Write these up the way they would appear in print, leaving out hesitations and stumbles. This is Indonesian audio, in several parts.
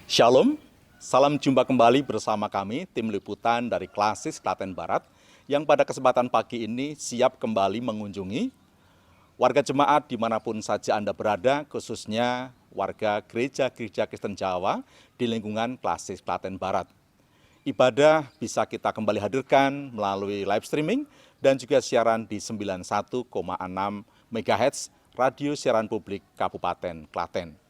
Shalom, salam jumpa kembali bersama kami, tim liputan dari Klasis Klaten Barat, yang pada kesempatan pagi ini siap kembali mengunjungi warga jemaat dimanapun saja Anda berada, khususnya warga gereja-gereja Kristen Jawa di lingkungan Klasis Klaten Barat. Ibadah bisa kita kembali hadirkan melalui live streaming dan juga siaran di 91,6 MHz Radio Siaran Publik Kabupaten Klaten.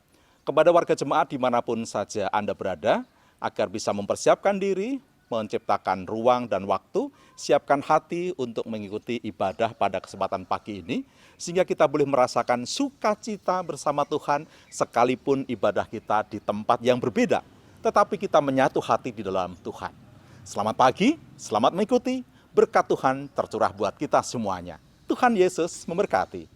Kepada warga jemaat dimanapun saja Anda berada, agar bisa mempersiapkan diri, menciptakan ruang dan waktu, siapkan hati untuk mengikuti ibadah pada kesempatan pagi ini, sehingga kita boleh merasakan sukacita bersama Tuhan, sekalipun ibadah kita di tempat yang berbeda, tetapi kita menyatu hati di dalam Tuhan. Selamat pagi, selamat mengikuti, berkat Tuhan tercurah buat kita semuanya. Tuhan Yesus memberkati.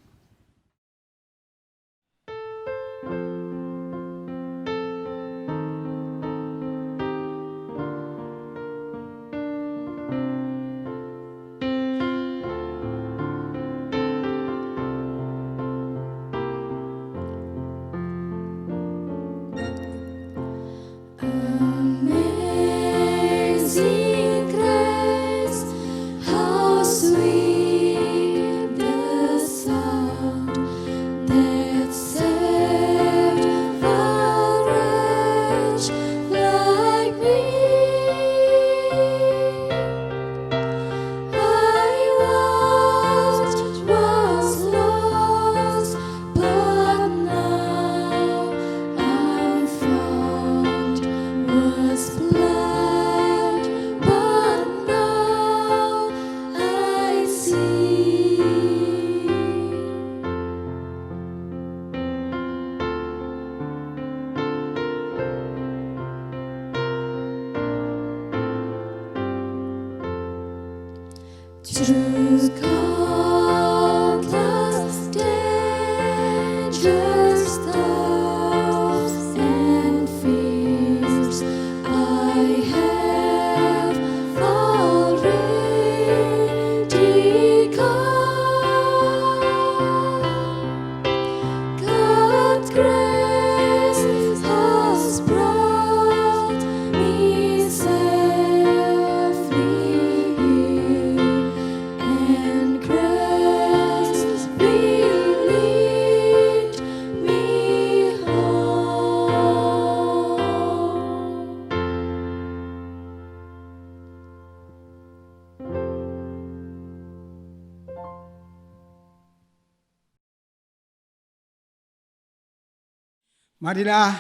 Marilah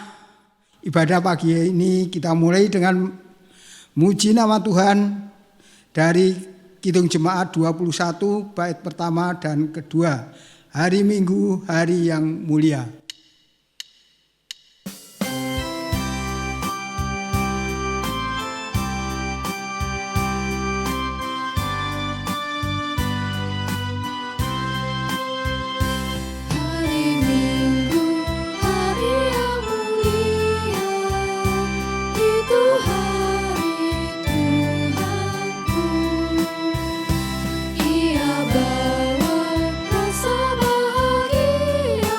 ibadah pagi ini kita mulai dengan muji nama Tuhan dari Kidung Jemaat 21 bait pertama dan kedua, hari Minggu, hari yang mulia. Ia bawa rasa bahagia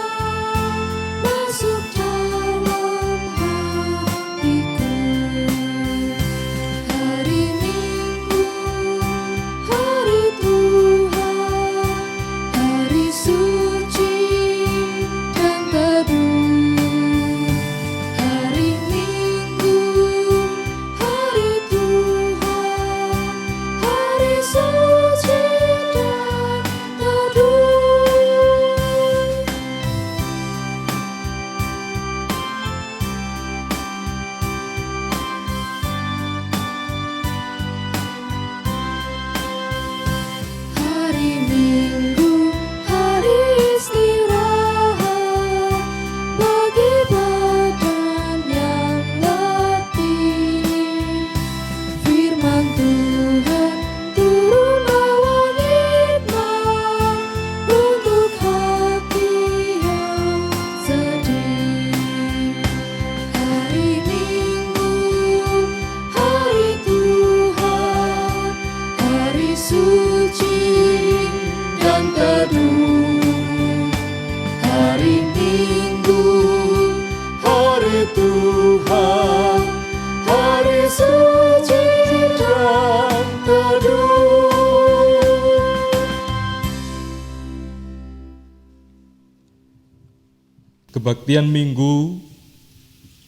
Kebaktian Minggu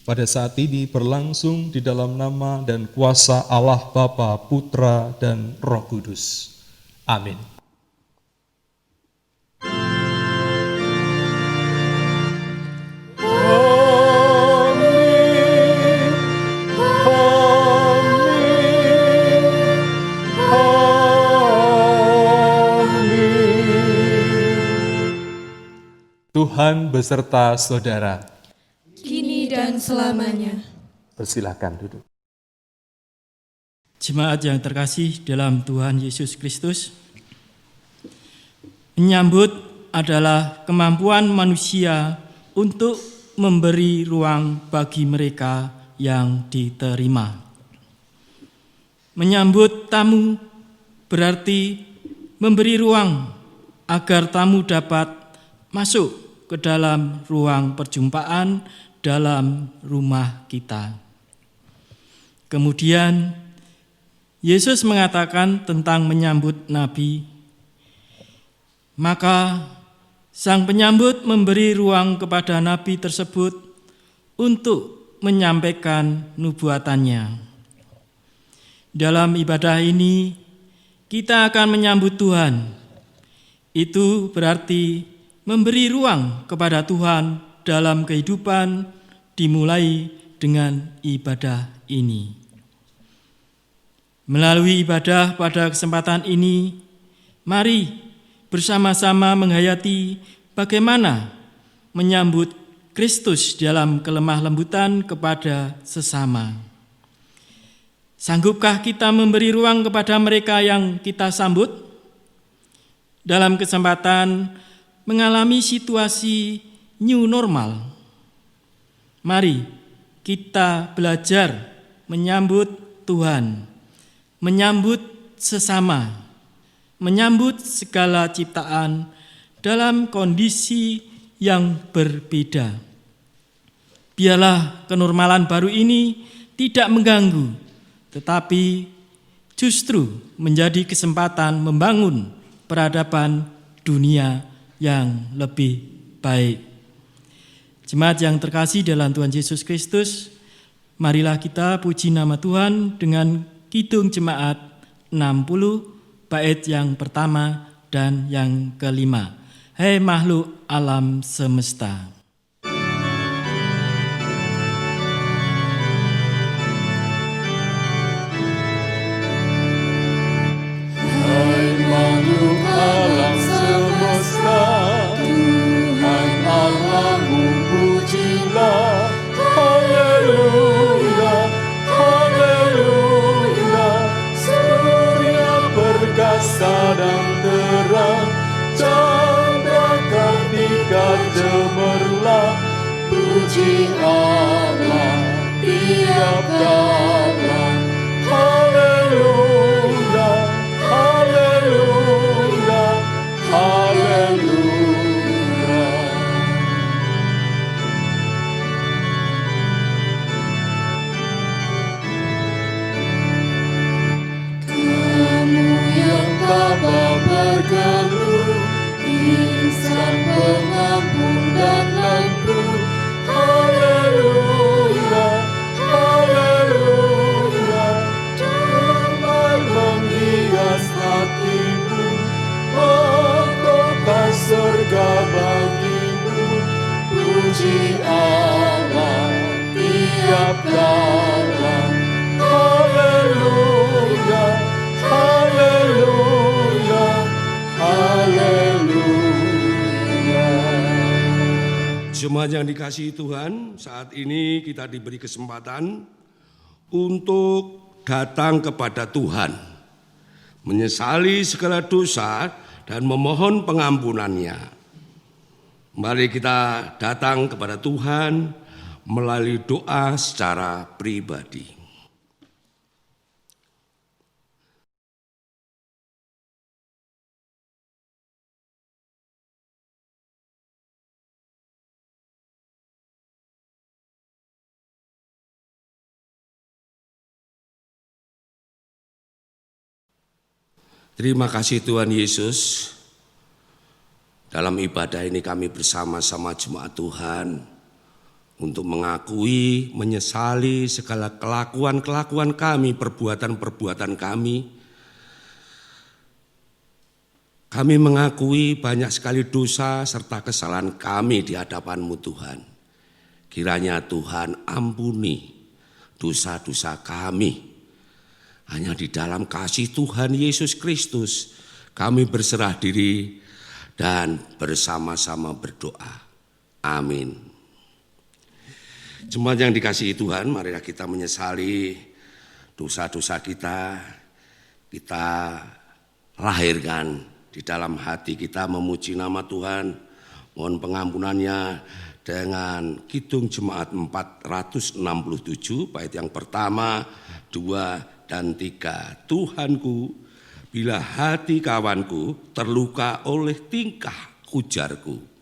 pada saat ini berlangsung di dalam nama dan kuasa Allah Bapa, Putra, dan Roh Kudus. Amin. Tuhan beserta saudara. Kini dan selamanya. Persilahkan duduk. Jemaat yang terkasih dalam Tuhan Yesus Kristus, menyambut adalah kemampuan manusia untuk memberi ruang bagi mereka yang diterima. Menyambut tamu berarti memberi ruang agar tamu dapat masuk ke dalam ruang perjumpaan dalam rumah kita. Kemudian Yesus mengatakan tentang menyambut nabi, maka sang penyambut memberi ruang kepada nabi tersebut untuk menyampaikan nubuatannya. Dalam ibadah ini kita akan menyambut Tuhan. Itu berarti memberi ruang kepada Tuhan dalam kehidupan dimulai dengan ibadah ini. Melalui ibadah pada kesempatan ini, mari bersama-sama menghayati bagaimana menyambut Kristus dalam kelemah lembutan kepada sesama. Sanggupkah kita memberi ruang kepada mereka yang kita sambut? Dalam kesempatan mengalami situasi new normal, mari kita belajar menyambut Tuhan, menyambut sesama, menyambut segala ciptaan dalam kondisi yang berbeda. Biarlah kenormalan baru ini tidak mengganggu, tetapi justru menjadi kesempatan membangun peradaban dunia yang lebih baik. Jemaat yang terkasih dalam Tuhan Yesus Kristus, marilah kita puji nama Tuhan dengan Kidung Jemaat 60 bait yang pertama dan yang kelima. Hai makhluk alam semesta. Hai makhluk alam semesta, Tuhan Allahmu pujilah. Haleluya, haleluya. Surya perkasa dan terang, chandra kartika cemerlang. Puji Allah tiap kala. Haleluya, haleluya, haleluya. Kamu yang tabah bergeluh, insan pengampun dan lembut. Haleluya, haleluya. Damai menghias hatimu, mahkota surga bagimu. Puji Allah tiap kala. Haleluya, haleluya, haleluya. Jemaat yang dikasihi Tuhan, saat ini kita diberi kesempatan untuk datang kepada Tuhan, menyesali segala dosa dan memohon pengampunannya. Mari kita datang kepada Tuhan melalui doa secara pribadi. Terima kasih Tuhan Yesus. Dalam ibadah ini kami bersama-sama jemaat Tuhan untuk mengakui, menyesali segala kelakuan-kelakuan kami, perbuatan-perbuatan kami. Kami mengakui banyak sekali dosa serta kesalahan kami di hadapan-Mu Tuhan. Kiranya Tuhan ampuni dosa-dosa kami. Hanya di dalam kasih Tuhan Yesus Kristus kami berserah diri dan bersama-sama berdoa. Amin. Jemaat yang dikasihi Tuhan, marilah kita menyesali dosa-dosa kita. Kita lahirkan di dalam hati kita memuji nama Tuhan. Mohon pengampunannya dengan Kidung Jemaat 467 bait yang pertama, 2 dan 3. Tuhanku, bila hati kawanku terluka oleh tingkah ujarku.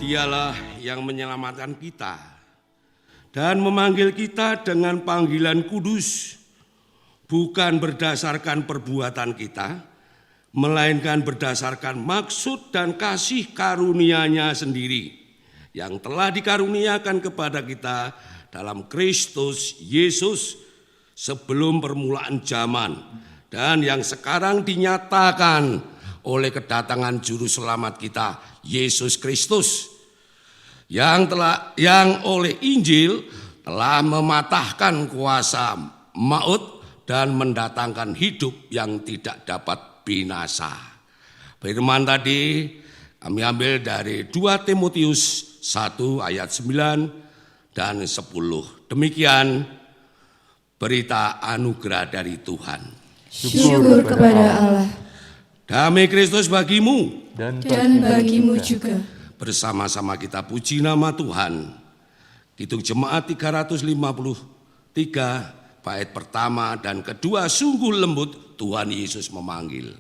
Dialah yang menyelamatkan kita dan memanggil kita dengan panggilan kudus, bukan berdasarkan perbuatan kita, melainkan berdasarkan maksud dan kasih karunia-Nya sendiri yang telah dikaruniakan kepada kita dalam Kristus Yesus sebelum permulaan zaman dan yang sekarang dinyatakan oleh kedatangan juru selamat kita Yesus Kristus yang oleh Injil telah mematahkan kuasa maut dan mendatangkan hidup yang tidak dapat binasa. Firman tadi kami ambil dari 2 Timotius 1 ayat 9 dan 10. Demikian berita anugerah dari Tuhan. Syukur kepada Allah. Damai Kristus bagimu Dan bagimu juga. Bersama-sama kita puji nama Tuhan. Kidung Jemaat 353 bait pertama dan kedua, sungguh lembut Tuhan Yesus memanggil.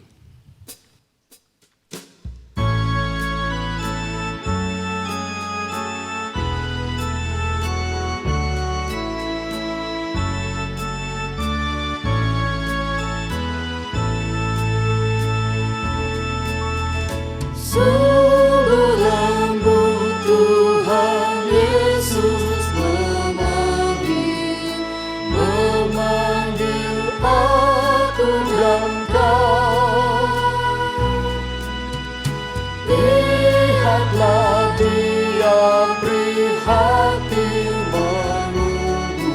Sungguh lembut Tuhan Yesus memanggil aku dan kau. Lihatlah Dia prihatin menunggu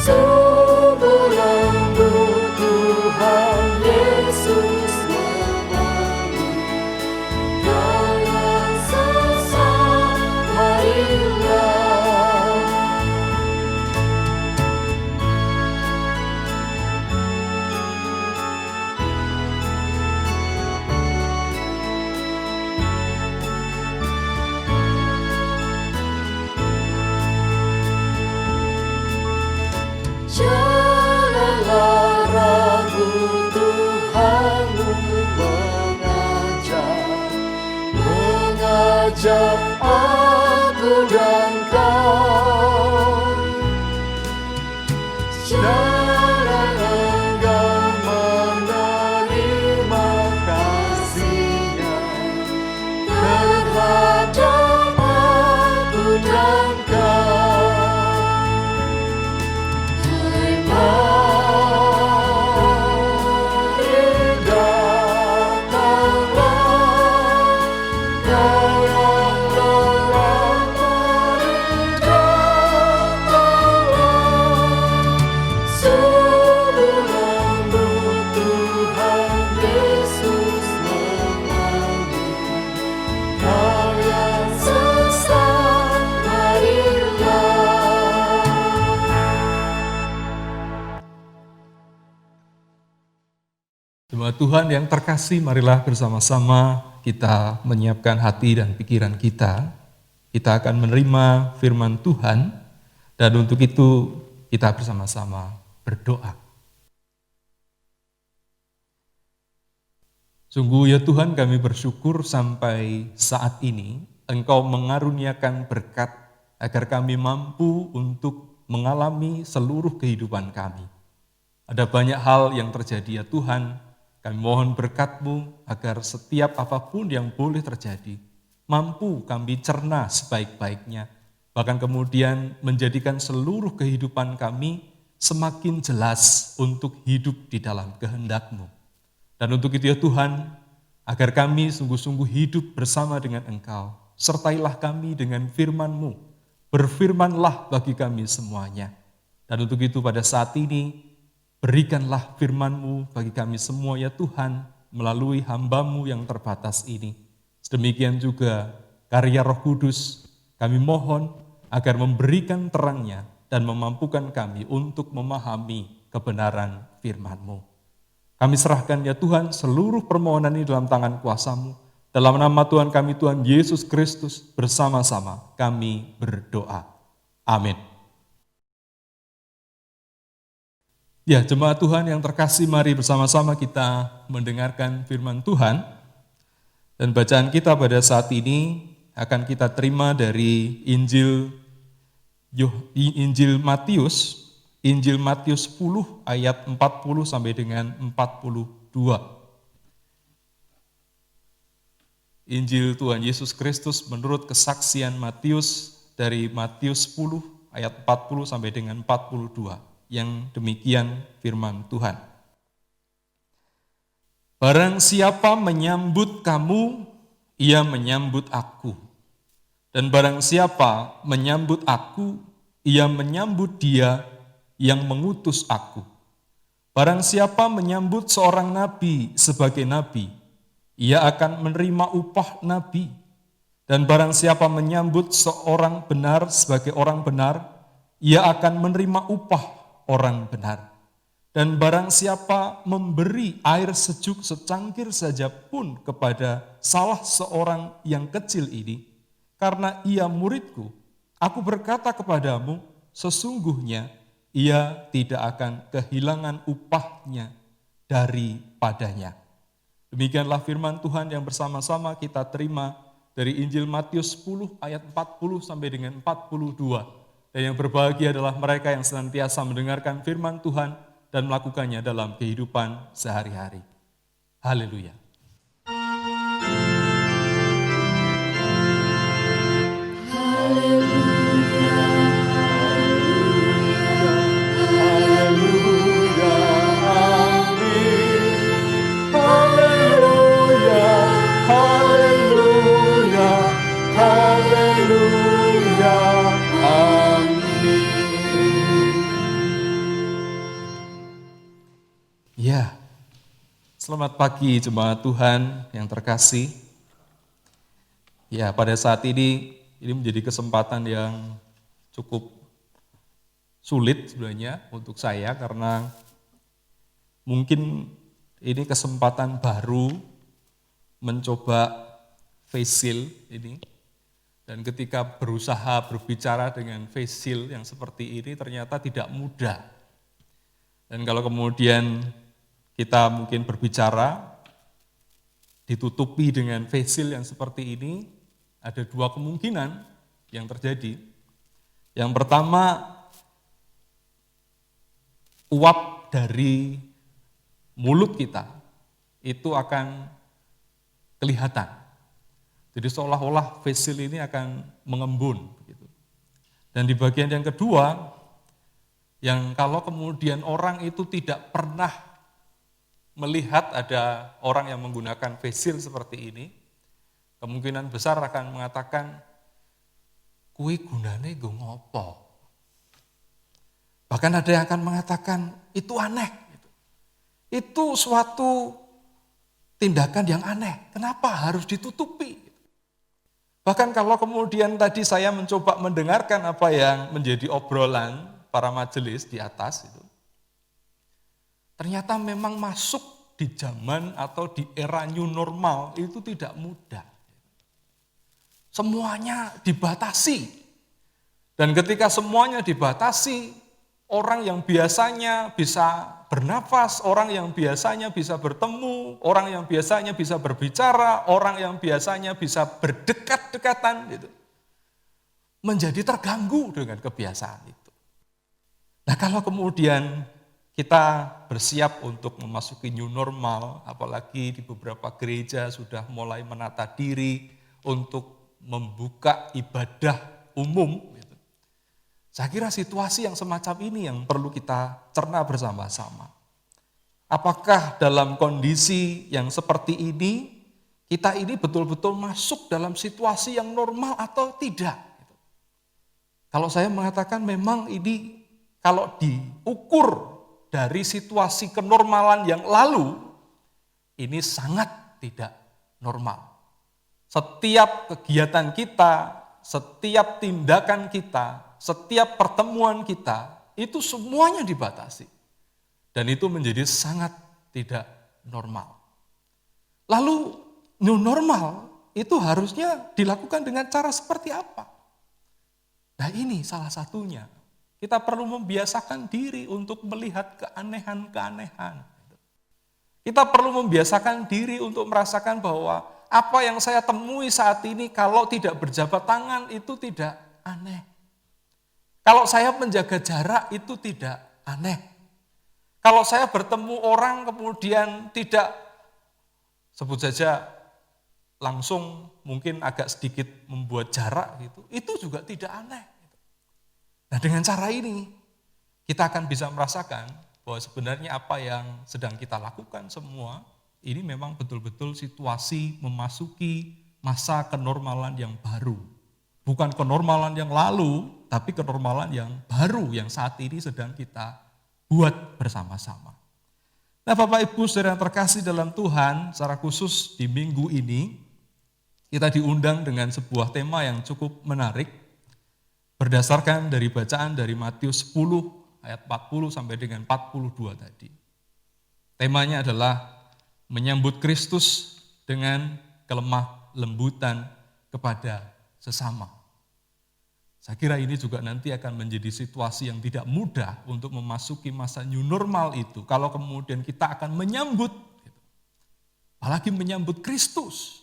Sungguh lembut Tuhan Yesus memanggil. Jangan sesat, marilah. Janganlah ragu, Tuhanmu mengajak aku dan kau. Jangan enggan menerima kasih-Nya terhadap aku dan kau. Jemaat Tuhan yang terkasih, marilah bersama-sama kita menyiapkan hati dan pikiran kita. Kita akan menerima firman Tuhan, dan untuk itu kita bersama-sama berdoa. Sungguh ya Tuhan, kami bersyukur sampai saat ini Engkau mengaruniakan berkat agar kami mampu untuk mengalami seluruh kehidupan kami. Ada banyak hal yang terjadi ya Tuhan. Kami mohon berkat-Mu agar setiap apapun yang boleh terjadi, mampu kami cerna sebaik-baiknya, bahkan kemudian menjadikan seluruh kehidupan kami semakin jelas untuk hidup di dalam kehendak-Mu. Dan untuk itu ya Tuhan, agar kami sungguh-sungguh hidup bersama dengan Engkau, sertailah kami dengan firman-Mu, berfirmanlah bagi kami semuanya. Dan untuk itu pada saat ini, berikanlah firman-Mu bagi kami semua ya Tuhan, melalui hamba-Mu yang terbatas ini. Sedemikian juga karya Roh Kudus, kami mohon agar memberikan terang-Nya dan memampukan kami untuk memahami kebenaran firman-Mu. Kami serahkan ya Tuhan seluruh permohonan ini dalam tangan kuasa-Mu. Dalam nama Tuhan kami, Tuhan Yesus Kristus, bersama-sama kami berdoa. Amin. Ya, jemaat Tuhan yang terkasih, mari bersama-sama kita mendengarkan firman Tuhan. Dan bacaan kita pada saat ini akan kita terima dari Injil Matius, Injil Matius 10 ayat 40 sampai dengan 42. Injil Tuhan Yesus Kristus menurut kesaksian Matius dari Matius 10 ayat 40 sampai dengan 42. Yang demikian firman Tuhan. Barang siapa menyambut kamu, ia menyambut aku. Dan barang siapa menyambut aku, ia menyambut dia yang mengutus aku. Barang siapa menyambut seorang nabi sebagai nabi, ia akan menerima upah nabi. Dan barang siapa menyambut seorang benar sebagai orang benar, ia akan menerima upah orang benar. Dan barang siapa memberi air sejuk secangkir saja pun kepada salah seorang yang kecil ini, karena ia muridku, aku berkata kepadamu, sesungguhnya ia tidak akan kehilangan upahnya daripadanya. Demikianlah firman Tuhan yang bersama-sama kita terima dari Injil Matius 10 ayat 40 sampai dengan 42. Dan yang berbahagia adalah mereka yang senantiasa mendengarkan firman Tuhan dan melakukannya dalam kehidupan sehari-hari. Haleluya. Ya, selamat pagi jemaat Tuhan yang terkasih. Ya, pada saat ini menjadi kesempatan yang cukup sulit sebenarnya untuk saya karena mungkin ini kesempatan baru mencoba face shield ini. Dan ketika berusaha berbicara dengan face shield yang seperti ini ternyata tidak mudah. Dan kalau kemudian kita mungkin berbicara ditutupi dengan face shield yang seperti ini, ada dua kemungkinan yang terjadi. Yang pertama, uap dari mulut kita itu akan kelihatan. Jadi seolah-olah face shield ini akan mengembun. Dan di bagian yang kedua, yang kalau kemudian orang itu tidak pernah melihat ada orang yang menggunakan face shield seperti ini, kemungkinan besar akan mengatakan, kuwi gunane nggo ngopo? Bahkan ada yang akan mengatakan, itu aneh. Itu suatu tindakan yang aneh, kenapa harus ditutupi? Bahkan kalau kemudian tadi saya mencoba mendengarkan apa yang menjadi obrolan para majelis di atas itu, ternyata memang masuk di zaman atau di era new normal itu tidak mudah. Semuanya dibatasi. Dan ketika semuanya dibatasi, orang yang biasanya bisa bernafas, orang yang biasanya bisa bertemu, orang yang biasanya bisa berbicara, orang yang biasanya bisa berdekat-dekatan, gitu, menjadi terganggu dengan kebiasaan itu. Nah, kalau kemudian kita bersiap untuk memasuki new normal, apalagi di beberapa gereja sudah mulai menata diri untuk membuka ibadah umum, saya kira situasi yang semacam ini yang perlu kita cerna bersama-sama. Apakah dalam kondisi yang seperti ini, kita ini betul-betul masuk dalam situasi yang normal atau tidak? Kalau saya mengatakan memang ini kalau diukur dari situasi kenormalan yang lalu, ini sangat tidak normal. Setiap kegiatan kita, setiap tindakan kita, setiap pertemuan kita, itu semuanya dibatasi. Dan itu menjadi sangat tidak normal. Lalu new normal itu harusnya dilakukan dengan cara seperti apa? Nah ini salah satunya. Kita perlu membiasakan diri untuk melihat keanehan-keanehan. Kita perlu membiasakan diri untuk merasakan bahwa apa yang saya temui saat ini kalau tidak berjabat tangan itu tidak aneh. Kalau saya menjaga jarak itu tidak aneh. Kalau saya bertemu orang kemudian tidak, sebut saja langsung mungkin agak sedikit membuat jarak gitu, itu juga tidak aneh. Nah dengan cara ini kita akan bisa merasakan bahwa sebenarnya apa yang sedang kita lakukan semua, ini memang betul-betul situasi memasuki masa kenormalan yang baru. Bukan kenormalan yang lalu, tapi kenormalan yang baru yang saat ini sedang kita buat bersama-sama. Nah Bapak Ibu saudara yang terkasih dalam Tuhan, secara khusus di minggu ini, kita diundang dengan sebuah tema yang cukup menarik, berdasarkan dari bacaan dari Matius 10 ayat 40 sampai dengan 42 tadi. Temanya adalah menyambut Kristus dengan kelemah lembutan kepada sesama. Saya kira ini juga nanti akan menjadi situasi yang tidak mudah untuk memasuki masa new normal itu. Kalau kemudian kita akan menyambut, apalagi menyambut Kristus.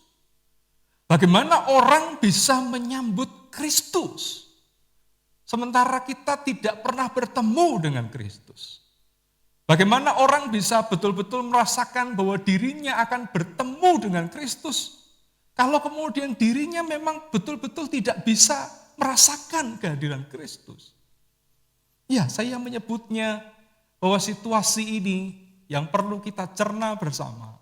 Bagaimana orang bisa menyambut Kristus? Sementara kita tidak pernah bertemu dengan Kristus. Bagaimana orang bisa betul-betul merasakan bahwa dirinya akan bertemu dengan Kristus, kalau kemudian dirinya memang betul-betul tidak bisa merasakan kehadiran Kristus. Ya, saya menyebutnya bahwa situasi ini yang perlu kita cerna bersama.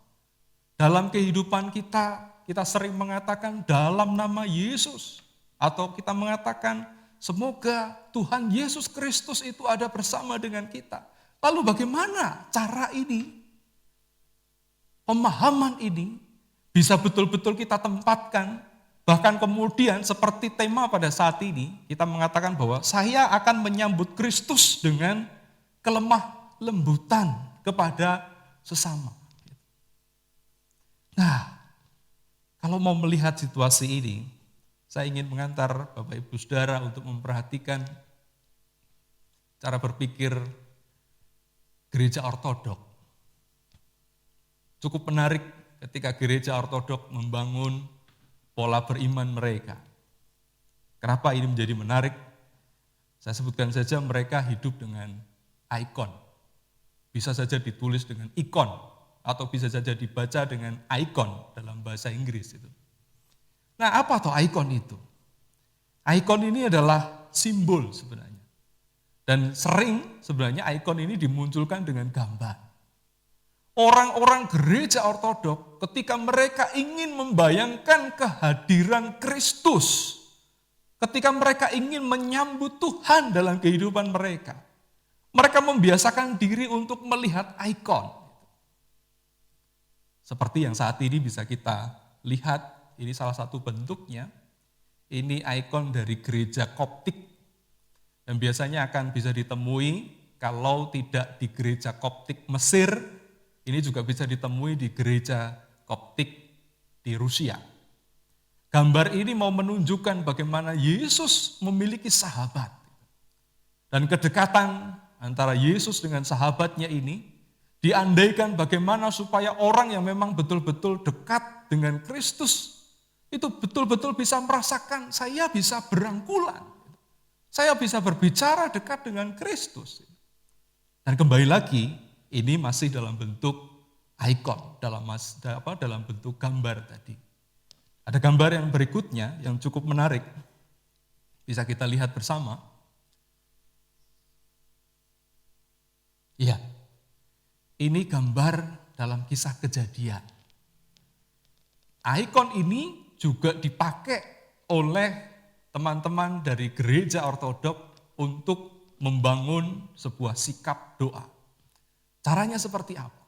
Dalam kehidupan kita, kita sering mengatakan dalam nama Yesus. Atau kita mengatakan semoga Tuhan Yesus Kristus itu ada bersama dengan kita. Lalu bagaimana cara ini pemahaman ini bisa betul-betul kita tempatkan, bahkan kemudian seperti tema pada saat ini, kita mengatakan bahwa saya akan menyambut Kristus dengan kelemah lembutan kepada sesama. Nah, kalau mau melihat situasi ini, saya ingin mengantar Bapak Ibu Saudara untuk memperhatikan cara berpikir gereja ortodok. Cukup menarik ketika gereja ortodok membangun pola beriman mereka. Kenapa ini menjadi menarik? Saya sebutkan saja mereka hidup dengan ikon. Bisa saja ditulis dengan ikon, atau bisa saja dibaca dengan ikon dalam bahasa Inggris itu. Nah, apa toh ikon itu? Ikon ini adalah simbol sebenarnya. Dan sering sebenarnya ikon ini dimunculkan dengan gambar. Orang-orang gereja ortodok ketika mereka ingin membayangkan kehadiran Kristus, ketika mereka ingin menyambut Tuhan dalam kehidupan mereka, mereka membiasakan diri untuk melihat ikon. Seperti yang saat ini bisa kita lihat, ini salah satu bentuknya, ini ikon dari gereja Koptik. Dan biasanya akan bisa ditemui kalau tidak di gereja Koptik Mesir, ini juga bisa ditemui di gereja Koptik di Rusia. Gambar ini mau menunjukkan bagaimana Yesus memiliki sahabat. Dan kedekatan antara Yesus dengan sahabatnya ini diandaikan bagaimana supaya orang yang memang betul-betul dekat dengan Kristus itu betul-betul bisa merasakan saya bisa berangkulan. Saya bisa berbicara dekat dengan Kristus. Dan kembali lagi, ini masih dalam bentuk ikon, dalam bentuk gambar tadi. Ada gambar yang berikutnya yang cukup menarik. Bisa kita lihat bersama. Iya, ini gambar dalam kisah Kejadian. Ikon ini juga dipakai oleh teman-teman dari gereja ortodok untuk membangun sebuah sikap doa. Caranya seperti apa?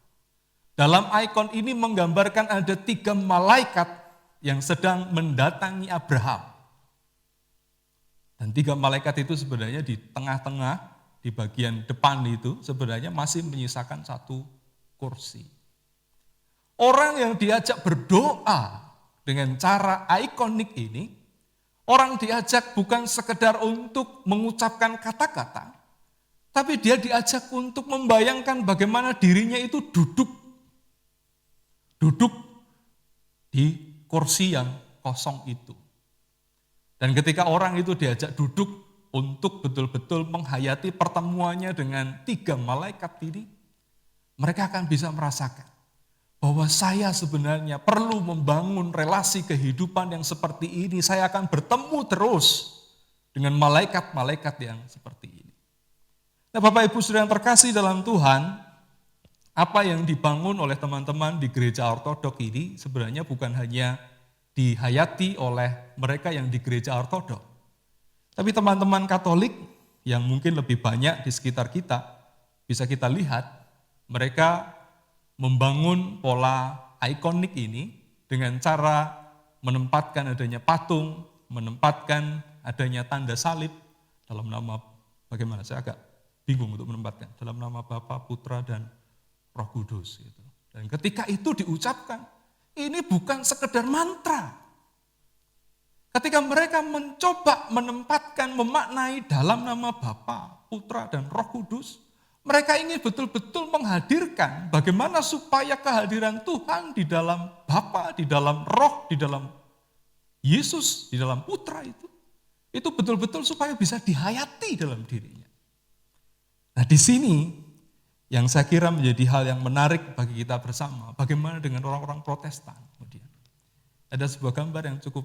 Dalam ikon ini menggambarkan ada 3 malaikat yang sedang mendatangi Abraham. Dan 3 malaikat itu sebenarnya di tengah-tengah, di bagian depan itu sebenarnya masih menyisakan 1 kursi. Orang yang diajak berdoa dengan cara ikonik ini, orang diajak bukan sekedar untuk mengucapkan kata-kata, tapi dia diajak untuk membayangkan bagaimana dirinya itu duduk di kursi yang kosong itu. Dan ketika orang itu diajak duduk untuk betul-betul menghayati pertemuannya dengan 3 malaikat ini, mereka akan bisa merasakan bahwa saya sebenarnya perlu membangun relasi kehidupan yang seperti ini. Saya akan bertemu terus dengan malaikat-malaikat yang seperti ini. Nah, Bapak Ibu Saudara yang terkasih dalam Tuhan, apa yang dibangun oleh teman-teman di gereja ortodok ini sebenarnya bukan hanya dihayati oleh mereka yang di gereja ortodok. Tapi teman-teman Katolik yang mungkin lebih banyak di sekitar kita, bisa kita lihat mereka membangun pola ikonik ini dengan cara menempatkan adanya patung, menempatkan adanya tanda salib dalam nama, bagaimana saya agak bingung untuk menempatkan, dalam nama Bapa, Putra, dan Roh Kudus. Dan ketika itu diucapkan, ini bukan sekedar mantra. Ketika mereka mencoba menempatkan, memaknai dalam nama Bapa, Putra, dan Roh Kudus, mereka ingin betul-betul menghadirkan bagaimana supaya kehadiran Tuhan di dalam Bapa, di dalam Roh, di dalam Yesus, di dalam Putra itu betul-betul supaya bisa dihayati dalam dirinya. Nah, di sini yang saya kira menjadi hal yang menarik bagi kita bersama, bagaimana dengan orang-orang Protestan kemudian. Ada sebuah gambar yang cukup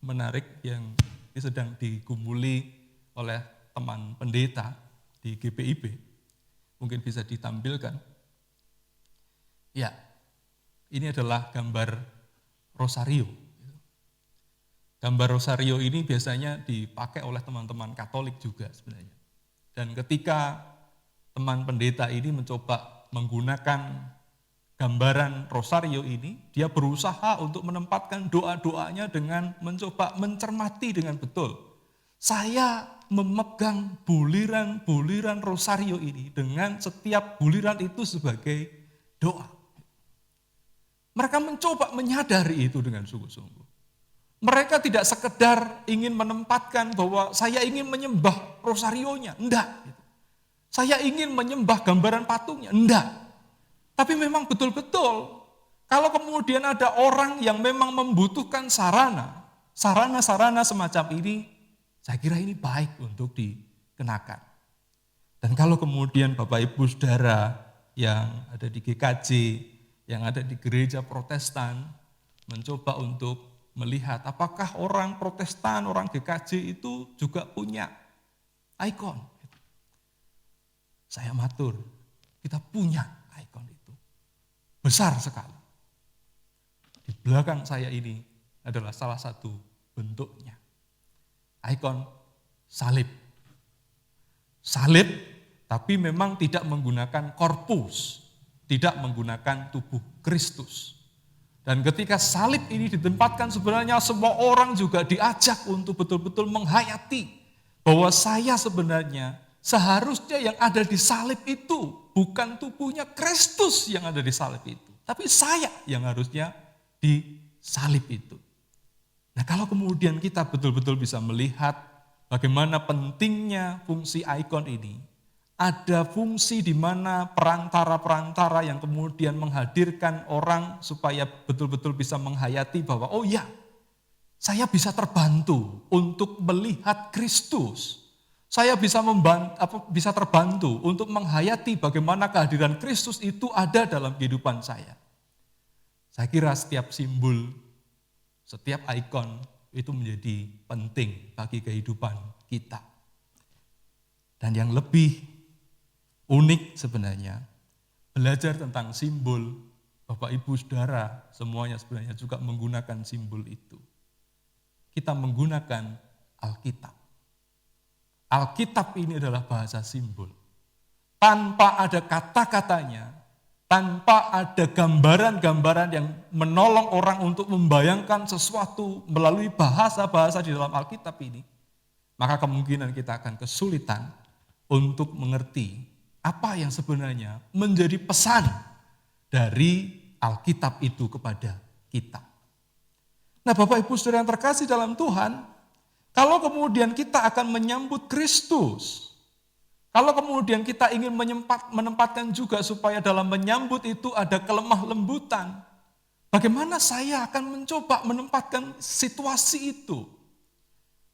menarik yang sedang digumuli oleh teman pendeta di GPIB. Mungkin bisa ditampilkan. Ya, ini adalah gambar rosario. Gambar rosario ini biasanya dipakai oleh teman-teman Katolik juga sebenarnya. Dan ketika teman pendeta ini mencoba menggunakan gambaran rosario ini, dia berusaha untuk menempatkan doa-doanya dengan mencoba mencermati dengan betul. Saya memegang buliran-buliran rosario ini dengan setiap buliran itu sebagai doa. Mereka mencoba menyadari itu dengan sungguh-sungguh. Mereka tidak sekedar ingin menempatkan bahwa saya ingin menyembah rosarionya, enggak. Saya ingin menyembah gambaran patungnya, enggak. Tapi memang betul-betul, kalau kemudian ada orang yang memang membutuhkan sarana-sarana semacam ini, saya kira ini baik untuk dikenakan. Dan kalau kemudian Bapak Ibu Saudara yang ada di GKJ, yang ada di gereja Protestan, mencoba untuk melihat apakah orang Protestan, orang GKJ itu juga punya ikon. Saya matur, kita punya ikon itu. Besar sekali. Di belakang saya ini adalah salah satu bentuknya. Ikon salib. Salib, tapi memang tidak menggunakan korpus, tidak menggunakan tubuh Kristus. Dan ketika salib ini ditempatkan, sebenarnya semua orang juga diajak untuk betul-betul menghayati bahwa saya sebenarnya seharusnya yang ada di salib itu bukan tubuhnya Kristus yang ada di salib itu, tapi saya yang harusnya di salib itu. Nah, kalau kemudian kita betul-betul bisa melihat bagaimana pentingnya fungsi ikon ini, ada fungsi di mana perantara-perantara yang kemudian menghadirkan orang supaya betul-betul bisa menghayati bahwa oh ya, saya bisa terbantu untuk melihat Kristus. Saya bisa terbantu untuk menghayati bagaimana kehadiran Kristus itu ada dalam kehidupan saya. Saya kira setiap simbol, setiap ikon itu menjadi penting bagi kehidupan kita. Dan yang lebih unik sebenarnya, belajar tentang simbol, Bapak Ibu Saudara semuanya sebenarnya juga menggunakan simbol itu. Kita menggunakan Alkitab. Alkitab ini adalah bahasa simbol. Tanpa ada kata-katanya, tanpa ada gambaran-gambaran yang menolong orang untuk membayangkan sesuatu melalui bahasa-bahasa di dalam Alkitab ini, maka kemungkinan kita akan kesulitan untuk mengerti apa yang sebenarnya menjadi pesan dari Alkitab itu kepada kita. Nah, Bapak Ibu Saudara yang terkasih dalam Tuhan, kalau kemudian kita akan menyambut Kristus, kalau kemudian kita ingin menempatkan juga supaya dalam menyambut itu ada kelemah lembutan, bagaimana saya akan mencoba menempatkan situasi itu?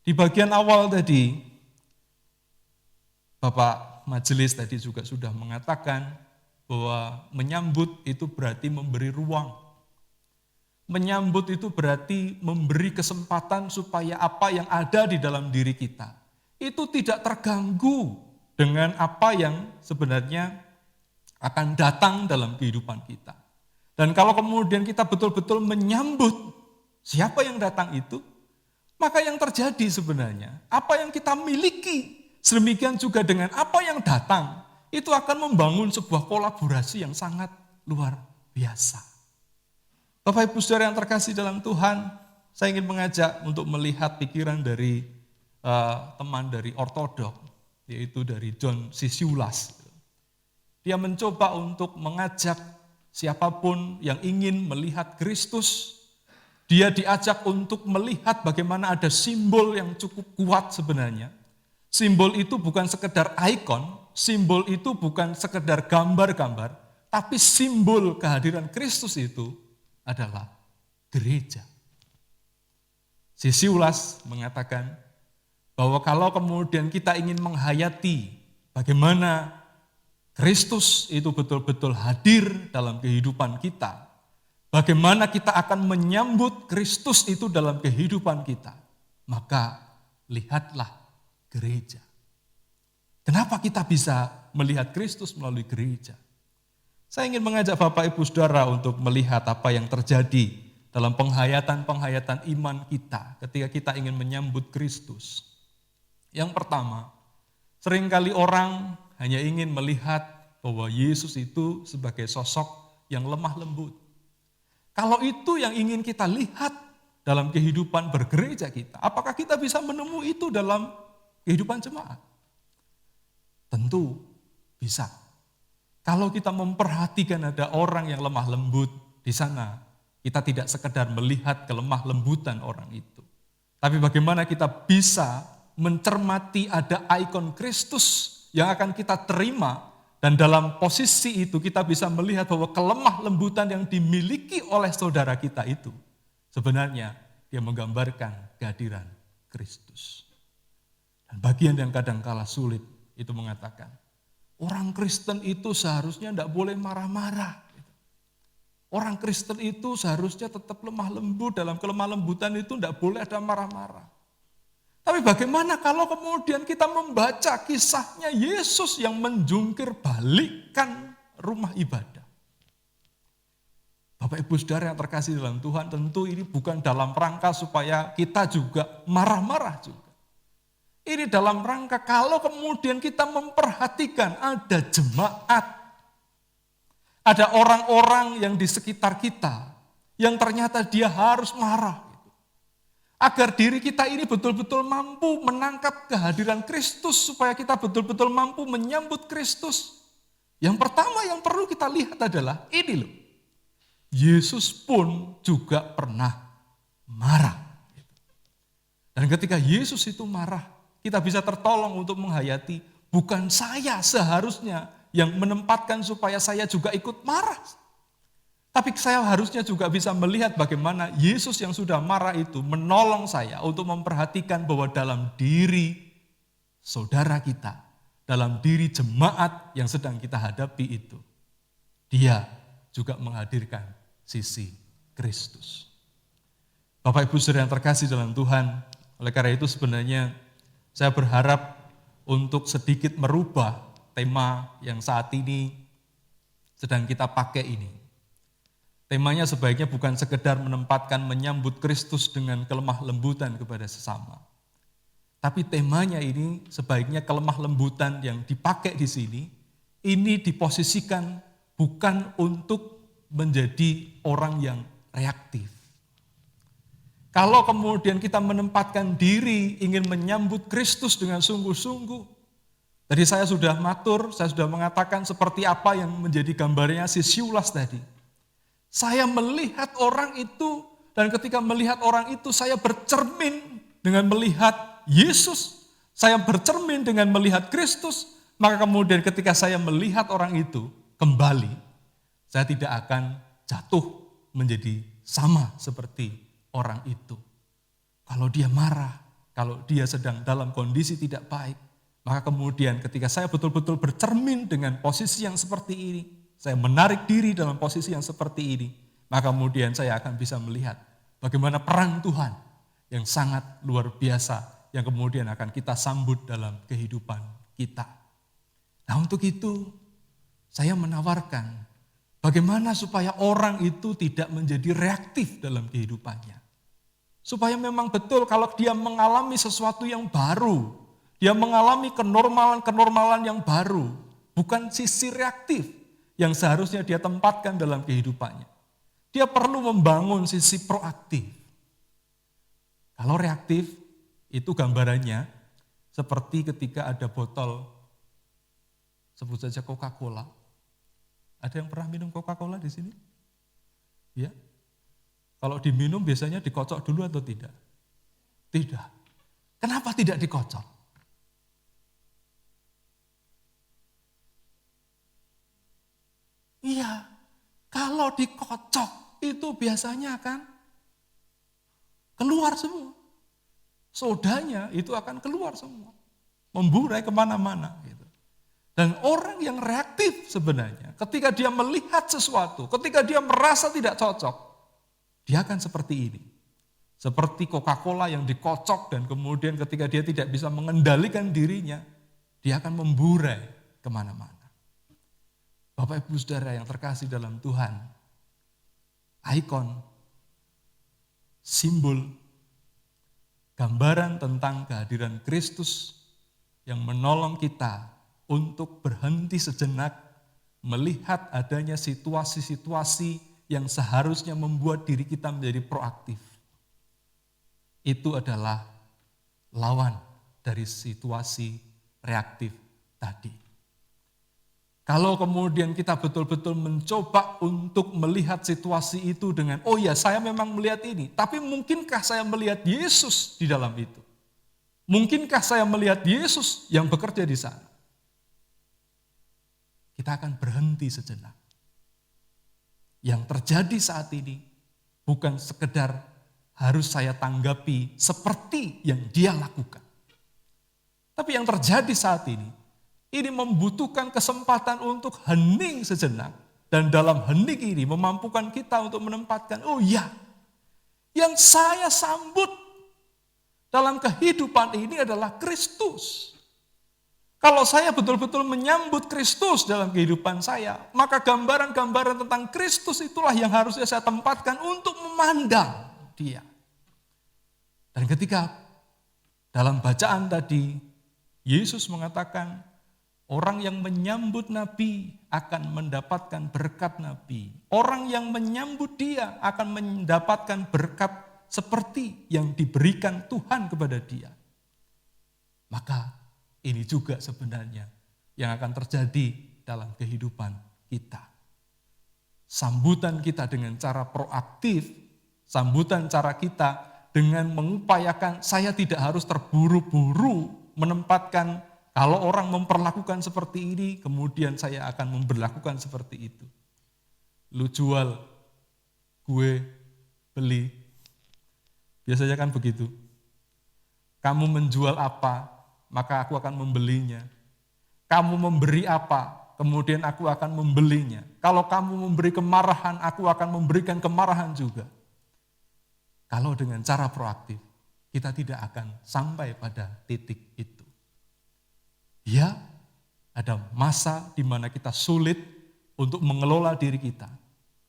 Di bagian awal tadi, Bapak Majelis tadi juga sudah mengatakan bahwa menyambut itu berarti memberi ruang. Menyambut itu berarti memberi kesempatan supaya apa yang ada di dalam diri kita itu tidak terganggu dengan apa yang sebenarnya akan datang dalam kehidupan kita. Dan kalau kemudian kita betul-betul menyambut siapa yang datang itu, maka yang terjadi sebenarnya, apa yang kita miliki, sedemikian juga dengan apa yang datang, itu akan membangun sebuah kolaborasi yang sangat luar biasa. Bapak Ibu Saudara yang terkasih dalam Tuhan, saya ingin mengajak untuk melihat pikiran dari teman dari ortodok, yaitu dari John Sisiulas. Dia mencoba untuk mengajak siapapun yang ingin melihat Kristus, dia diajak untuk melihat bagaimana ada simbol yang cukup kuat sebenarnya. Simbol itu bukan sekedar ikon, simbol itu bukan sekedar gambar-gambar, tapi simbol kehadiran Kristus itu adalah gereja. Sisiulas mengatakan bahwa kalau kemudian kita ingin menghayati bagaimana Kristus itu betul-betul hadir dalam kehidupan kita, bagaimana kita akan menyambut Kristus itu dalam kehidupan kita, maka lihatlah gereja. Kenapa kita bisa melihat Kristus melalui gereja? Saya ingin mengajak Bapak Ibu Saudara untuk melihat apa yang terjadi dalam penghayatan-penghayatan iman kita ketika kita ingin menyambut Kristus. Yang pertama, seringkali orang hanya ingin melihat bahwa Yesus itu sebagai sosok yang lemah lembut. Kalau itu yang ingin kita lihat dalam kehidupan bergereja kita, apakah kita bisa menemui itu dalam kehidupan jemaat? Tentu bisa. Kalau kita memperhatikan ada orang yang lemah lembut di sana, kita tidak sekedar melihat kelemah lembutan orang itu. Tapi bagaimana kita bisa mencermati ada ikon Kristus yang akan kita terima, dan dalam posisi itu kita bisa melihat bahwa kelemah lembutan yang dimiliki oleh saudara kita itu sebenarnya dia menggambarkan kehadiran Kristus. Dan bagian yang kadang kala sulit itu mengatakan, orang Kristen itu seharusnya tidak boleh marah-marah. Orang Kristen itu seharusnya tetap lemah lembut, dalam kelemah lembutan itu tidak boleh ada marah-marah. Tapi bagaimana kalau kemudian kita membaca kisahnya Yesus yang menjungkir balikkan rumah ibadah? Bapak Ibu Saudara yang terkasih dalam Tuhan, tentu ini bukan dalam rangka supaya kita juga marah-marah juga. Ini dalam rangka kalau kemudian kita memperhatikan ada jemaat, ada orang-orang yang di sekitar kita yang ternyata dia harus marah. Agar diri kita ini betul-betul mampu menangkap kehadiran Kristus, supaya kita betul-betul mampu menyambut Kristus. Yang pertama yang perlu kita lihat adalah ini loh. Yesus pun juga pernah marah. Dan ketika Yesus itu marah, kita bisa tertolong untuk menghayati, bukan saya seharusnya yang menempatkan supaya saya juga ikut marah. Tapi saya harusnya juga bisa melihat bagaimana Yesus yang sudah marah itu menolong saya untuk memperhatikan bahwa dalam diri saudara kita, dalam diri jemaat yang sedang kita hadapi itu, dia juga menghadirkan sisi Kristus. Bapak Ibu Saudara yang terkasih dalam Tuhan, oleh karena itu sebenarnya saya berharap untuk sedikit merubah tema yang saat ini sedang kita pakai ini. Temanya sebaiknya bukan sekedar menempatkan menyambut Kristus dengan kelemah lembutan kepada sesama. Tapi temanya ini sebaiknya kelemah lembutan yang dipakai di sini, ini diposisikan bukan untuk menjadi orang yang reaktif. Kalau kemudian kita menempatkan diri ingin menyambut Kristus dengan sungguh-sungguh, tadi saya sudah matur, saya sudah mengatakan seperti apa yang menjadi gambarnya si Siulas tadi. Saya melihat orang itu, dan ketika melihat orang itu saya bercermin dengan melihat Yesus, saya bercermin dengan melihat Kristus, maka kemudian ketika saya melihat orang itu kembali, saya tidak akan jatuh menjadi sama seperti orang itu. Kalau dia marah, kalau dia sedang dalam kondisi tidak baik, maka kemudian ketika saya betul-betul bercermin dengan posisi yang seperti ini, saya menarik diri dalam posisi yang seperti ini, maka kemudian saya akan bisa melihat bagaimana peran Tuhan yang sangat luar biasa yang kemudian akan kita sambut dalam kehidupan kita. Nah, untuk itu saya menawarkan bagaimana supaya orang itu tidak menjadi reaktif dalam kehidupannya. Supaya memang betul kalau dia mengalami sesuatu yang baru, dia mengalami kenormalan-kenormalan yang baru, bukan sisi reaktif yang seharusnya dia tempatkan dalam kehidupannya. Dia perlu membangun sisi proaktif. Kalau reaktif, itu gambarannya seperti ketika ada botol, sebut saja Coca-Cola. Ada yang pernah minum Coca-Cola di sini? Ya. Kalau diminum biasanya dikocok dulu atau tidak? Tidak. Kenapa tidak dikocok? Iya, kalau dikocok itu biasanya akan keluar semua. Sodanya itu akan keluar semua. Memburai kemana-mana. Gitu. Dan orang yang reaktif sebenarnya, ketika dia melihat sesuatu, ketika dia merasa tidak cocok, dia akan seperti ini. Seperti Coca-Cola yang dikocok dan kemudian ketika dia tidak bisa mengendalikan dirinya, dia akan memburai kemana-mana. Bapak Ibu Saudara yang terkasih dalam Tuhan, ikon, simbol, gambaran tentang kehadiran Kristus yang menolong kita untuk berhenti sejenak melihat adanya situasi-situasi yang seharusnya membuat diri kita menjadi proaktif. Itu adalah lawan dari situasi reaktif tadi. Kalau kemudian kita betul-betul mencoba untuk melihat situasi itu dengan, oh ya saya memang melihat ini, tapi mungkinkah saya melihat Yesus di dalam itu? Mungkinkah saya melihat Yesus yang bekerja di sana? Kita akan berhenti sejenak. Yang terjadi saat ini bukan sekedar harus saya tanggapi seperti yang dia lakukan. Tapi yang terjadi saat ini membutuhkan kesempatan untuk hening sejenak. Dan dalam hening ini memampukan kita untuk menempatkan, oh ya, yang saya sambut dalam kehidupan ini adalah Kristus. Kalau saya betul-betul menyambut Kristus dalam kehidupan saya, maka gambaran-gambaran tentang Kristus itulah yang harusnya saya tempatkan untuk memandang dia. Dan ketika dalam bacaan tadi, Yesus mengatakan, orang yang menyambut Nabi akan mendapatkan berkat Nabi. Orang yang menyambut dia akan mendapatkan berkat seperti yang diberikan Tuhan kepada dia. Maka ini juga sebenarnya yang akan terjadi dalam kehidupan kita. Sambutan kita dengan cara proaktif, sambutan cara kita dengan mengupayakan saya tidak harus terburu-buru menempatkan kalau orang memperlakukan seperti ini, kemudian saya akan memperlakukan seperti itu. Lu jual, gue beli. Biasanya kan begitu. Kamu menjual apa, maka aku akan membelinya. Kamu memberi apa, kemudian aku akan membelinya. Kalau kamu memberi kemarahan, aku akan memberikan kemarahan juga. Kalau dengan cara proaktif, kita tidak akan sampai pada titik itu. Ya, ada masa di mana kita sulit untuk mengelola diri kita.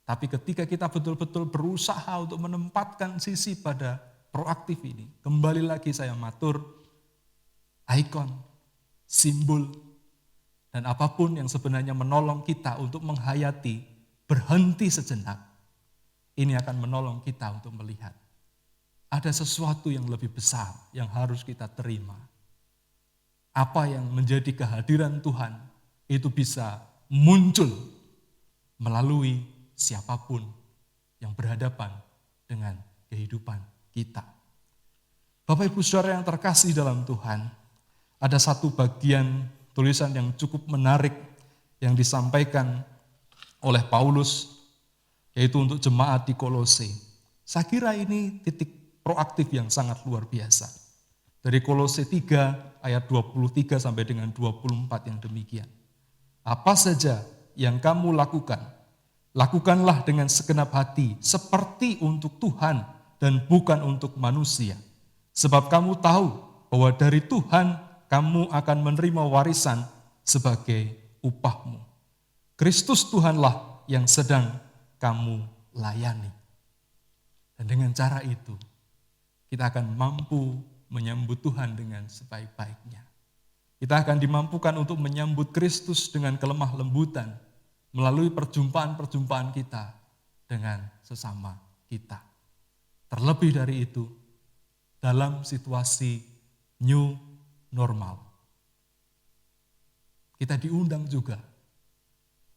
Tapi ketika kita betul-betul berusaha untuk menempatkan sisi pada proaktif ini, kembali lagi saya matur, ikon, simbol, dan apapun yang sebenarnya menolong kita untuk menghayati, berhenti sejenak, ini akan menolong kita untuk melihat. Ada sesuatu yang lebih besar yang harus kita terima. Apa yang menjadi kehadiran Tuhan itu bisa muncul melalui siapapun yang berhadapan dengan kehidupan kita. Bapak Ibu Saudara yang terkasih dalam Tuhan, ada satu bagian tulisan yang cukup menarik yang disampaikan oleh Paulus, yaitu untuk jemaat di Kolose. Saya kira ini titik proaktif yang sangat luar biasa. Dari Kolose 3 ayat 23 sampai dengan 24 yang demikian. Apa saja yang kamu lakukan, lakukanlah dengan segenap hati seperti untuk Tuhan dan bukan untuk manusia. Sebab kamu tahu bahwa dari Tuhan kamu akan menerima warisan sebagai upahmu. Kristus Tuhanlah yang sedang kamu layani. Dan dengan cara itu, kita akan mampu menyambut Tuhan dengan sebaik-baiknya. Kita akan dimampukan untuk menyambut Kristus dengan kelemah lembutan melalui perjumpaan-perjumpaan kita dengan sesama kita. Terlebih dari itu, dalam situasi new normal, kita diundang juga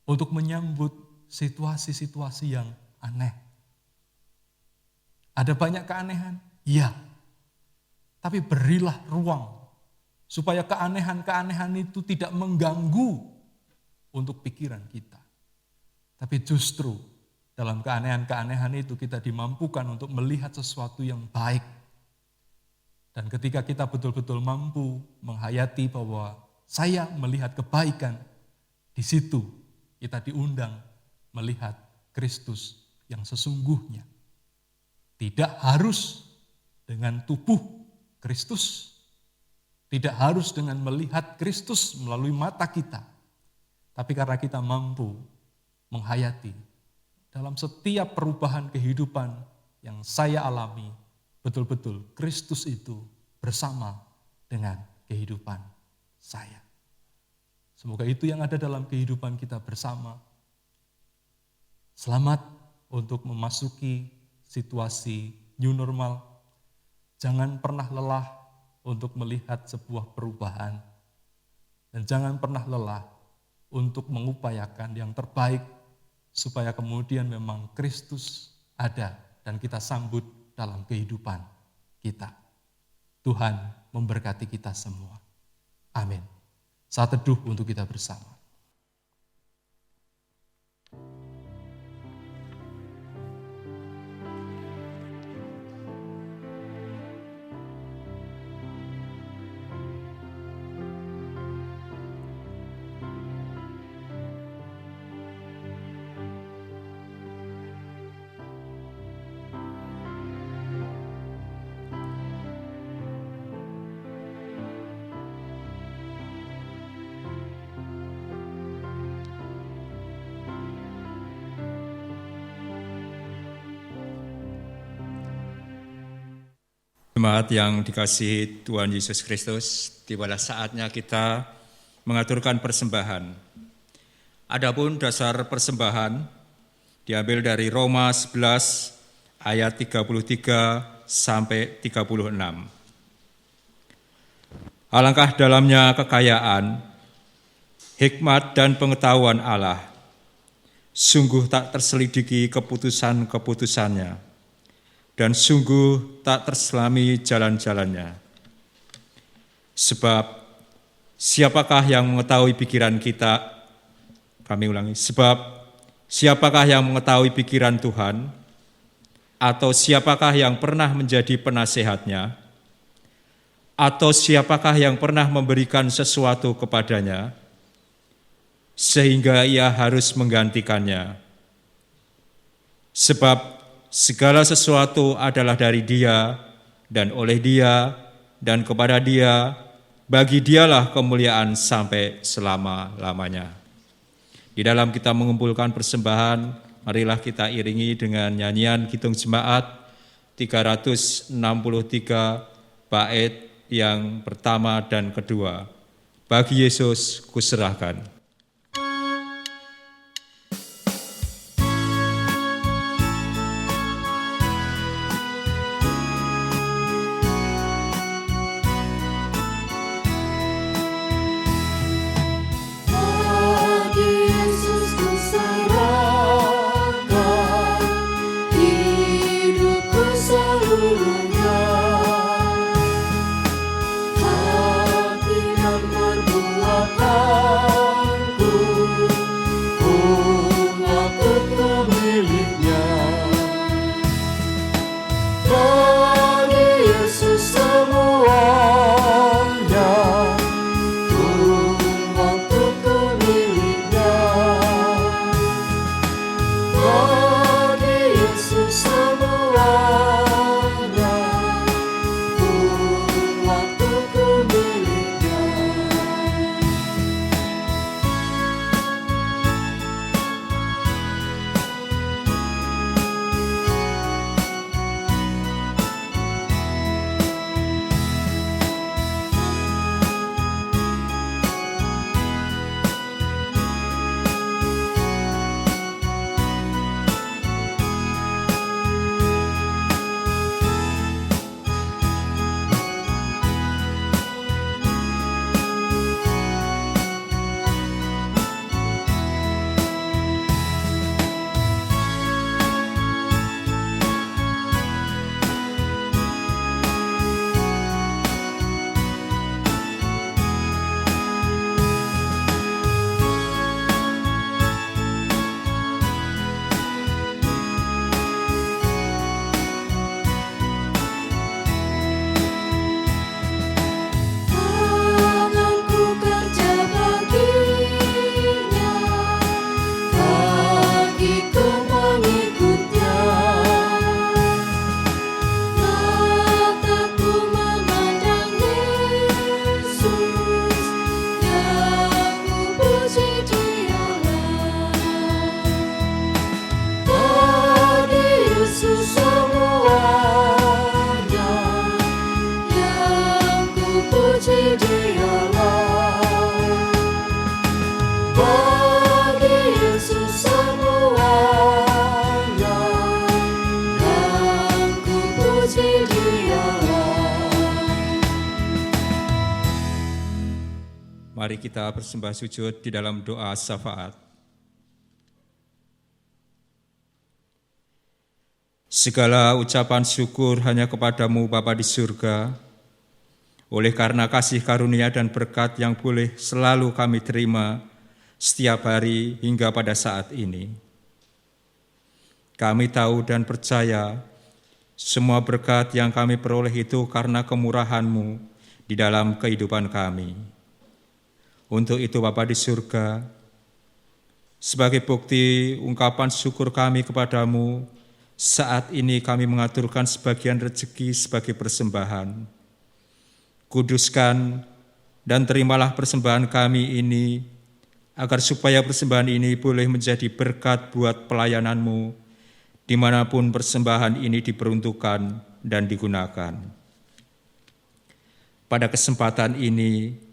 untuk menyambut situasi-situasi yang aneh. Ada banyak keanehan? Iya. Tapi berilah ruang supaya keanehan-keanehan itu tidak mengganggu untuk pikiran kita. Tapi justru dalam keanehan-keanehan itu kita dimampukan untuk melihat sesuatu yang baik. Dan ketika kita betul-betul mampu menghayati bahwa saya melihat kebaikan, di situ kita diundang melihat Kristus yang sesungguhnya. Tidak harus dengan tubuh Kristus, tidak harus dengan melihat Kristus melalui mata kita, tapi karena kita mampu menghayati dalam setiap perubahan kehidupan yang saya alami, betul-betul Kristus itu bersama dengan kehidupan saya. Semoga itu yang ada dalam kehidupan kita bersama. Selamat untuk memasuki situasi new normal. Jangan pernah lelah untuk melihat sebuah perubahan. Dan jangan pernah lelah untuk mengupayakan yang terbaik supaya kemudian memang Kristus ada dan kita sambut dalam kehidupan kita. Tuhan memberkati kita semua. Amin. Saat teduh untuk kita bersama. Jemaat yang dikasihi Tuhan Yesus Kristus, tibalah saatnya kita mengaturkan persembahan. Adapun dasar persembahan diambil dari Roma 11 ayat 33 sampai 36. Alangkah dalamnya kekayaan, hikmat dan pengetahuan Allah, sungguh tak terselidiki keputusan-keputusannya, dan sungguh tak terselami jalan-jalannya. Sebab siapakah yang mengetahui pikiran kita? Kami ulangi, sebab siapakah yang mengetahui pikiran Tuhan? Atau siapakah yang pernah menjadi penasehatnya? Atau siapakah yang pernah memberikan sesuatu kepadanya, sehingga ia harus menggantikannya? Sebab segala sesuatu adalah dari Dia, dan oleh Dia, dan kepada Dia, bagi Dialah kemuliaan sampai selama-lamanya. Di dalam kita mengumpulkan persembahan, marilah kita iringi dengan nyanyian Kidung Jemaat 363 bait yang pertama dan kedua. Bagi Yesus kuserahkan. Hati dan perbuatan Mari kita bersembah sujud di dalam doa syafaat. Segala ucapan syukur hanya kepadamu Bapa di surga, oleh karena kasih karunia dan berkat yang boleh selalu kami terima setiap hari hingga pada saat ini. Kami tahu dan percaya semua berkat yang kami peroleh itu karena kemurahan-Mu di dalam kehidupan kami. Untuk itu Bapa di surga, sebagai bukti ungkapan syukur kami kepadamu, saat ini kami mengaturkan sebagian rezeki sebagai persembahan. Kuduskan dan terimalah persembahan kami ini, agar supaya persembahan ini boleh menjadi berkat buat pelayanan-Mu, dimanapun persembahan ini diperuntukkan dan digunakan. Pada kesempatan ini,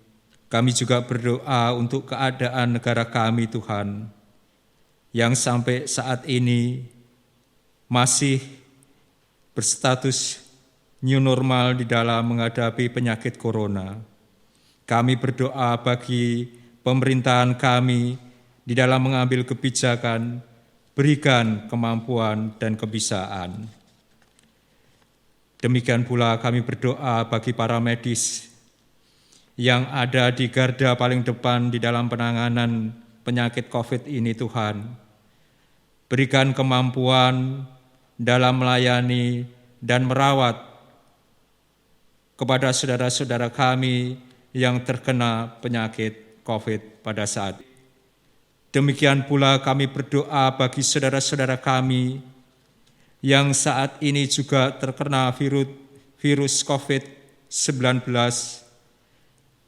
kami juga berdoa untuk keadaan negara kami Tuhan, yang sampai saat ini masih berstatus new normal di dalam menghadapi penyakit corona. Kami berdoa bagi pemerintahan kami di dalam mengambil kebijakan, berikan kemampuan dan kebisaan. Demikian pula kami berdoa bagi para medis yang ada di garda paling depan di dalam penanganan penyakit COVID ini Tuhan. Berikan kemampuan dalam melayani dan merawat kepada saudara-saudara kami yang terkena penyakit COVID pada saat ini. Demikian pula kami berdoa bagi saudara-saudara kami yang saat ini juga terkena virus COVID-19.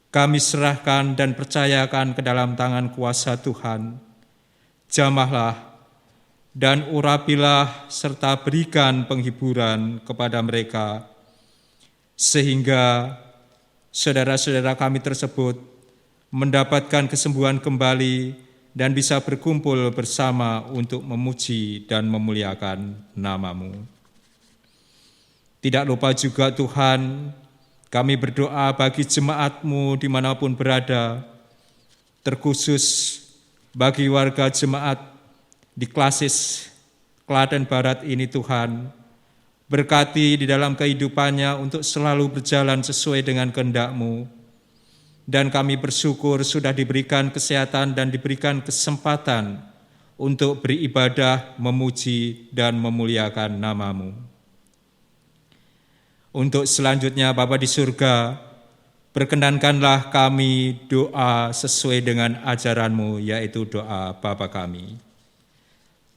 Kami serahkan dan percayakan ke dalam tangan kuasa Tuhan. Jamahlah dan urapilah serta berikan penghiburan kepada mereka, sehingga saudara-saudara kami tersebut mendapatkan kesembuhan kembali dan bisa berkumpul bersama untuk memuji dan memuliakan nama-Mu. Tidak lupa juga Tuhan, kami berdoa bagi jemaat-Mu dimanapun berada, terkhusus bagi warga jemaat di Klasis Klaten Barat ini Tuhan, berkati di dalam kehidupannya untuk selalu berjalan sesuai dengan kehendak-Mu. Dan kami bersyukur sudah diberikan kesehatan dan diberikan kesempatan untuk beribadah, memuji, dan memuliakan nama-Mu. Untuk selanjutnya Bapa di surga, perkenankanlah kami doa sesuai dengan ajaran-Mu, yaitu doa Bapa kami.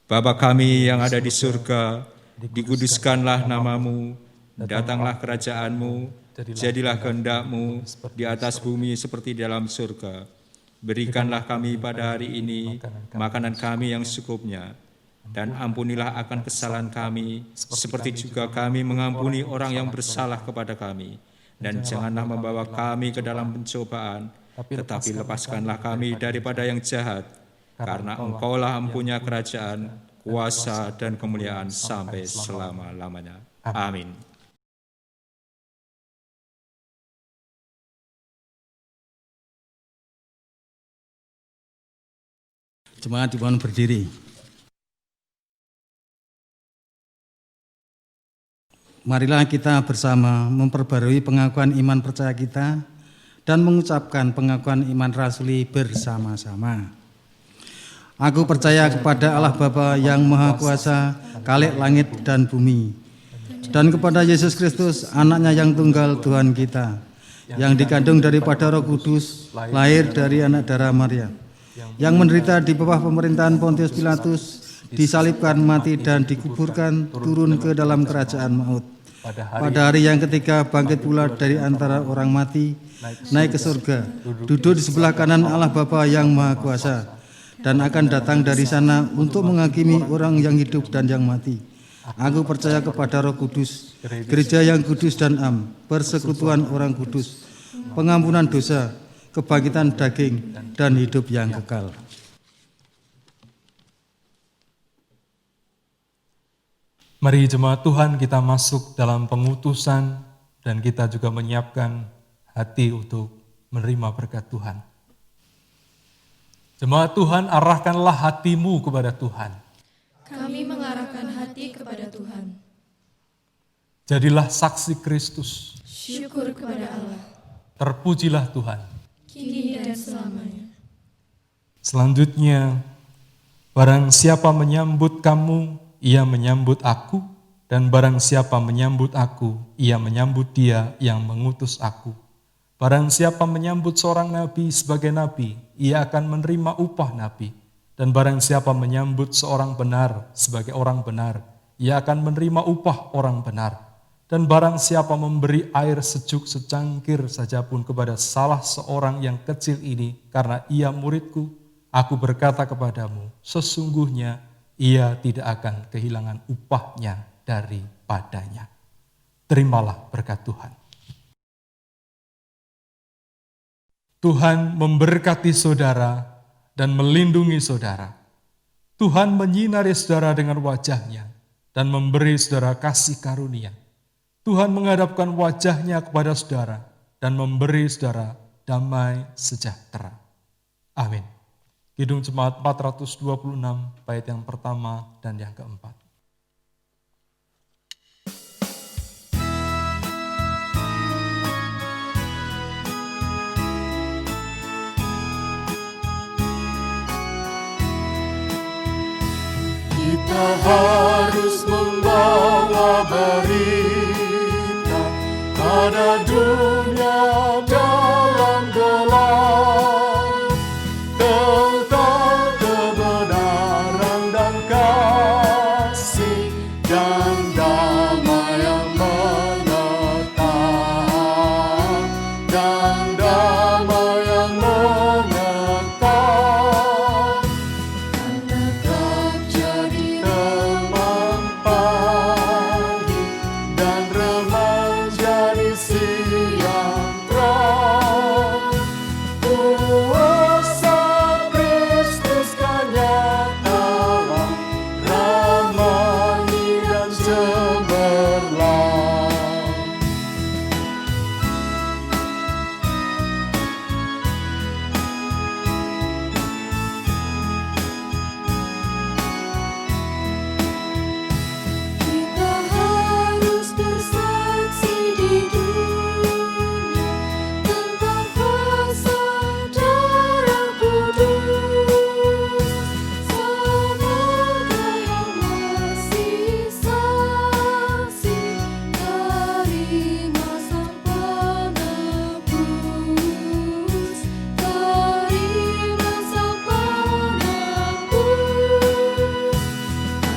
Bapa kami yang ada di surga, dikuduskanlah nama-Mu, datanglah kerajaan-Mu, jadilah kehendak-Mu di atas bumi seperti di dalam surga. Berikanlah kami pada hari ini makanan kami yang secukupnya, dan ampunilah akan kesalahan kami, seperti juga kami mengampuni orang yang bersalah kepada kami. Dan janganlah membawa kami ke dalam pencobaan, tetapi lepaskanlah kami daripada yang jahat, karena Engkaulah empunya kerajaan, kuasa, dan kemuliaan sampai selama-lamanya. Amin. Jemaat dimohon berdiri. Marilah kita bersama memperbarui pengakuan iman percaya kita dan mengucapkan pengakuan iman rasuli bersama-sama. Aku percaya kepada Allah Bapa yang Maha Kuasa, Khalik langit dan bumi, dan kepada Yesus Kristus, anaknya yang tunggal Tuhan kita, yang dikandung daripada Roh Kudus, lahir dari anak darah Maria, yang menderita di bawah pemerintahan Pontius Pilatus, disalibkan, mati, dan dikuburkan, turun ke dalam kerajaan maut. Pada hari yang ketiga bangkit pula dari antara orang mati, naik ke surga, duduk di sebelah kanan Allah Bapa yang Maha Kuasa, dan akan datang dari sana untuk menghakimi orang yang hidup dan yang mati. Aku percaya kepada Roh Kudus, gereja yang kudus dan am, persekutuan orang kudus, pengampunan dosa, kebangkitan daging, dan hidup yang kekal. Mari jemaat Tuhan kita masuk dalam pengutusan dan kita juga menyiapkan hati untuk menerima berkat Tuhan. Jemaat Tuhan, arahkanlah hatimu kepada Tuhan. Kami mengarahkan hati kepada Tuhan. Jadilah saksi Kristus. Syukur kepada Allah, Terpujilah Tuhan. kini dan selamanya. Selanjutnya, barang siapa menyambut kamu, ia menyambut aku, dan barang siapa menyambut aku, ia menyambut dia yang mengutus aku. Barang siapa menyambut seorang nabi sebagai nabi, ia akan menerima upah nabi. Dan barang siapa menyambut seorang benar sebagai orang benar, ia akan menerima upah orang benar. Dan barang siapa memberi air sejuk secangkir saja pun kepada salah seorang yang kecil ini, karena ia muridku, aku berkata kepadamu, sesungguhnya ia tidak akan kehilangan upahnya daripadanya. Terimalah berkat Tuhan. Tuhan memberkati saudara dan melindungi saudara. Tuhan menyinari saudara dengan wajah-Nya dan memberi saudara kasih karunia. Tuhan menghadapkan wajah-Nya kepada saudara dan memberi saudara damai sejahtera. Amin. Kidung Jemaat 426, bait yang pertama dan yang keempat. Kita harus membawa berita pada dunia dalam gelap tentang kebenaran dan kasih dan damai yang menetap dan damai yang menetap. Menetap jadi teman pagi dan remang jadi siang terang. Kuasa Kristus kan nyata, ramai dan cemerlang. Kita harus bersaksi di dunia tentang kuasa darah kudus. Semoga yang masih saksi terima sang penebus, terima sang penebus.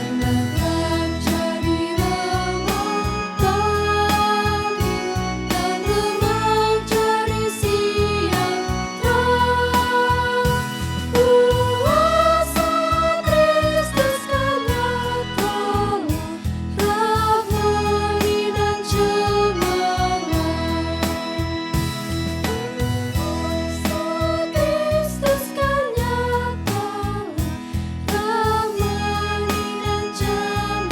Menetap jadi remang pagi dan remang jadi siang terang. Kuasa Kristus kan nyata, ramai dan cemerlang. Kuasa Kristus kan nyata, ramai dan cemerlang.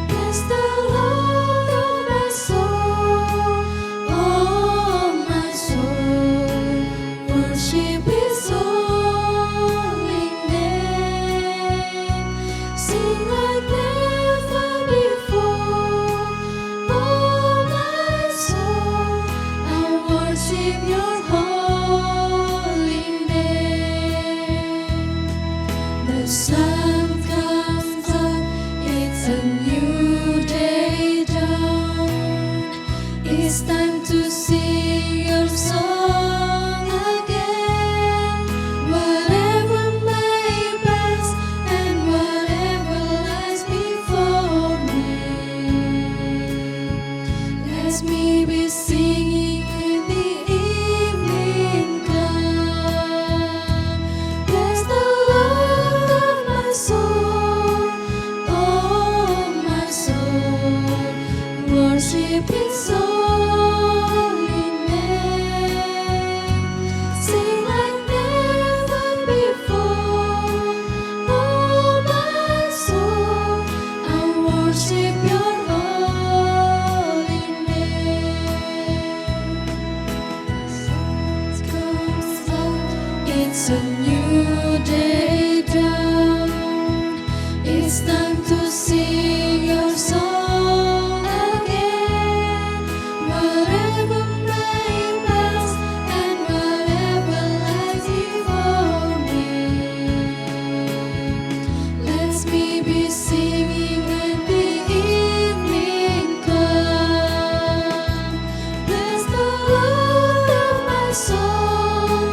Bless the Lord, oh my soul, oh my soul, worship His holy name. Sing like never before, oh my soul, I worship Your holy name. The sun comes up, it's a new day dawn. It's time to sing Your song again. Whatever may pass and whatever lies before me, let me be singing in the evening come. Bless the Lord of my soul, oh my soul. worship His holy name. Sing like never before. Oh my soul, I worship Your holy name. Comes out, it's a new day dawn. It's time to sing Your song again. Whatever may pass and whatever lies before me, let's me be singing when the evening comes. Bless the Lord of my soul,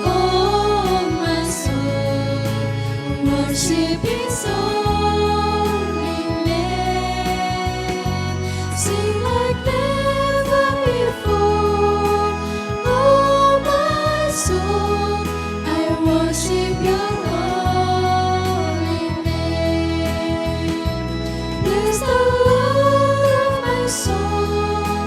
oh my soul, worship His holy name. Sing like never before. Oh my soul, I worship Your holy name. Bless the Lord of my soul,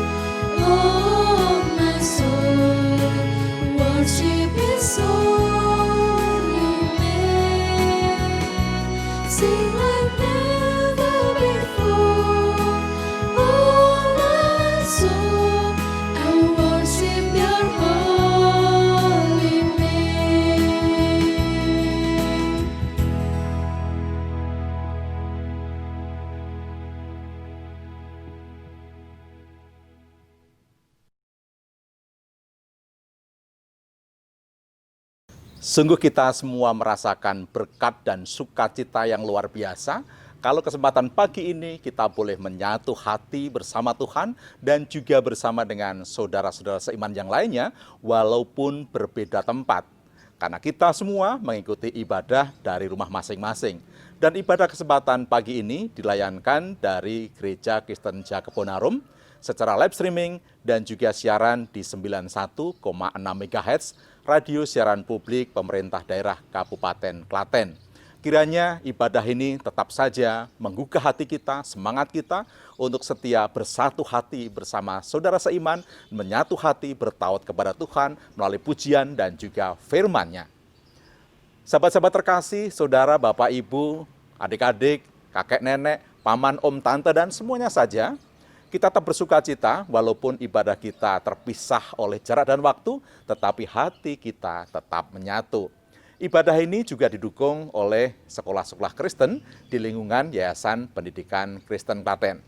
oh my soul, worship His holy name. Sing like never before. Oh my soul, I worship Your holy name. Sungguh kita semua merasakan berkat dan sukacita yang luar biasa kalau kesempatan pagi ini kita boleh menyatu hati bersama Tuhan dan juga bersama dengan saudara-saudara seiman yang lainnya walaupun berbeda tempat. Karena kita semua mengikuti ibadah dari rumah masing-masing. Dan ibadah kesempatan pagi ini dilayankan dari Gereja Kristen Jakeponarum secara live streaming dan juga siaran di 91,6 MHz radio siaran publik pemerintah daerah Kabupaten Klaten. Kiranya ibadah ini tetap saja menggugah hati kita, semangat kita untuk setia bersatu hati bersama saudara seiman, menyatu hati bertaut kepada Tuhan melalui pujian dan juga firman-Nya. Sahabat-sahabat terkasih, saudara, bapak, ibu, adik-adik, kakek, nenek, paman, om, tante, dan semuanya saja, kita tetap bersuka cita walaupun ibadah kita terpisah oleh jarak dan waktu, tetapi hati kita tetap menyatu. Ibadah ini juga didukung oleh sekolah-sekolah Kristen di lingkungan Yayasan Pendidikan Kristen Klaten.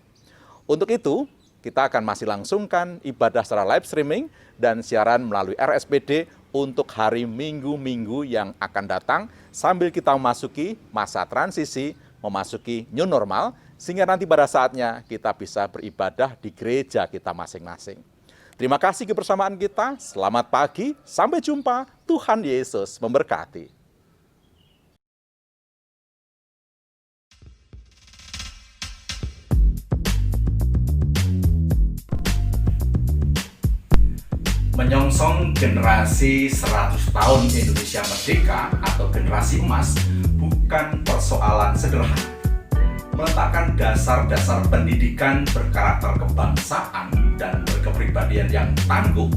Untuk itu, kita akan masih langsungkan ibadah secara live streaming dan siaran melalui RSPD untuk hari Minggu-Minggu yang akan datang sambil kita memasuki masa transisi, memasuki new normal, sehingga nanti pada saatnya kita bisa beribadah di gereja kita masing-masing. Terima kasih kebersamaan kita, selamat pagi, sampai jumpa, Tuhan Yesus memberkati. Menyongsong generasi 100 tahun Indonesia Merdeka atau generasi emas bukan persoalan sederhana. Meletakkan dasar-dasar pendidikan berkarakter kebangsaan dan berkepribadian yang tangguh,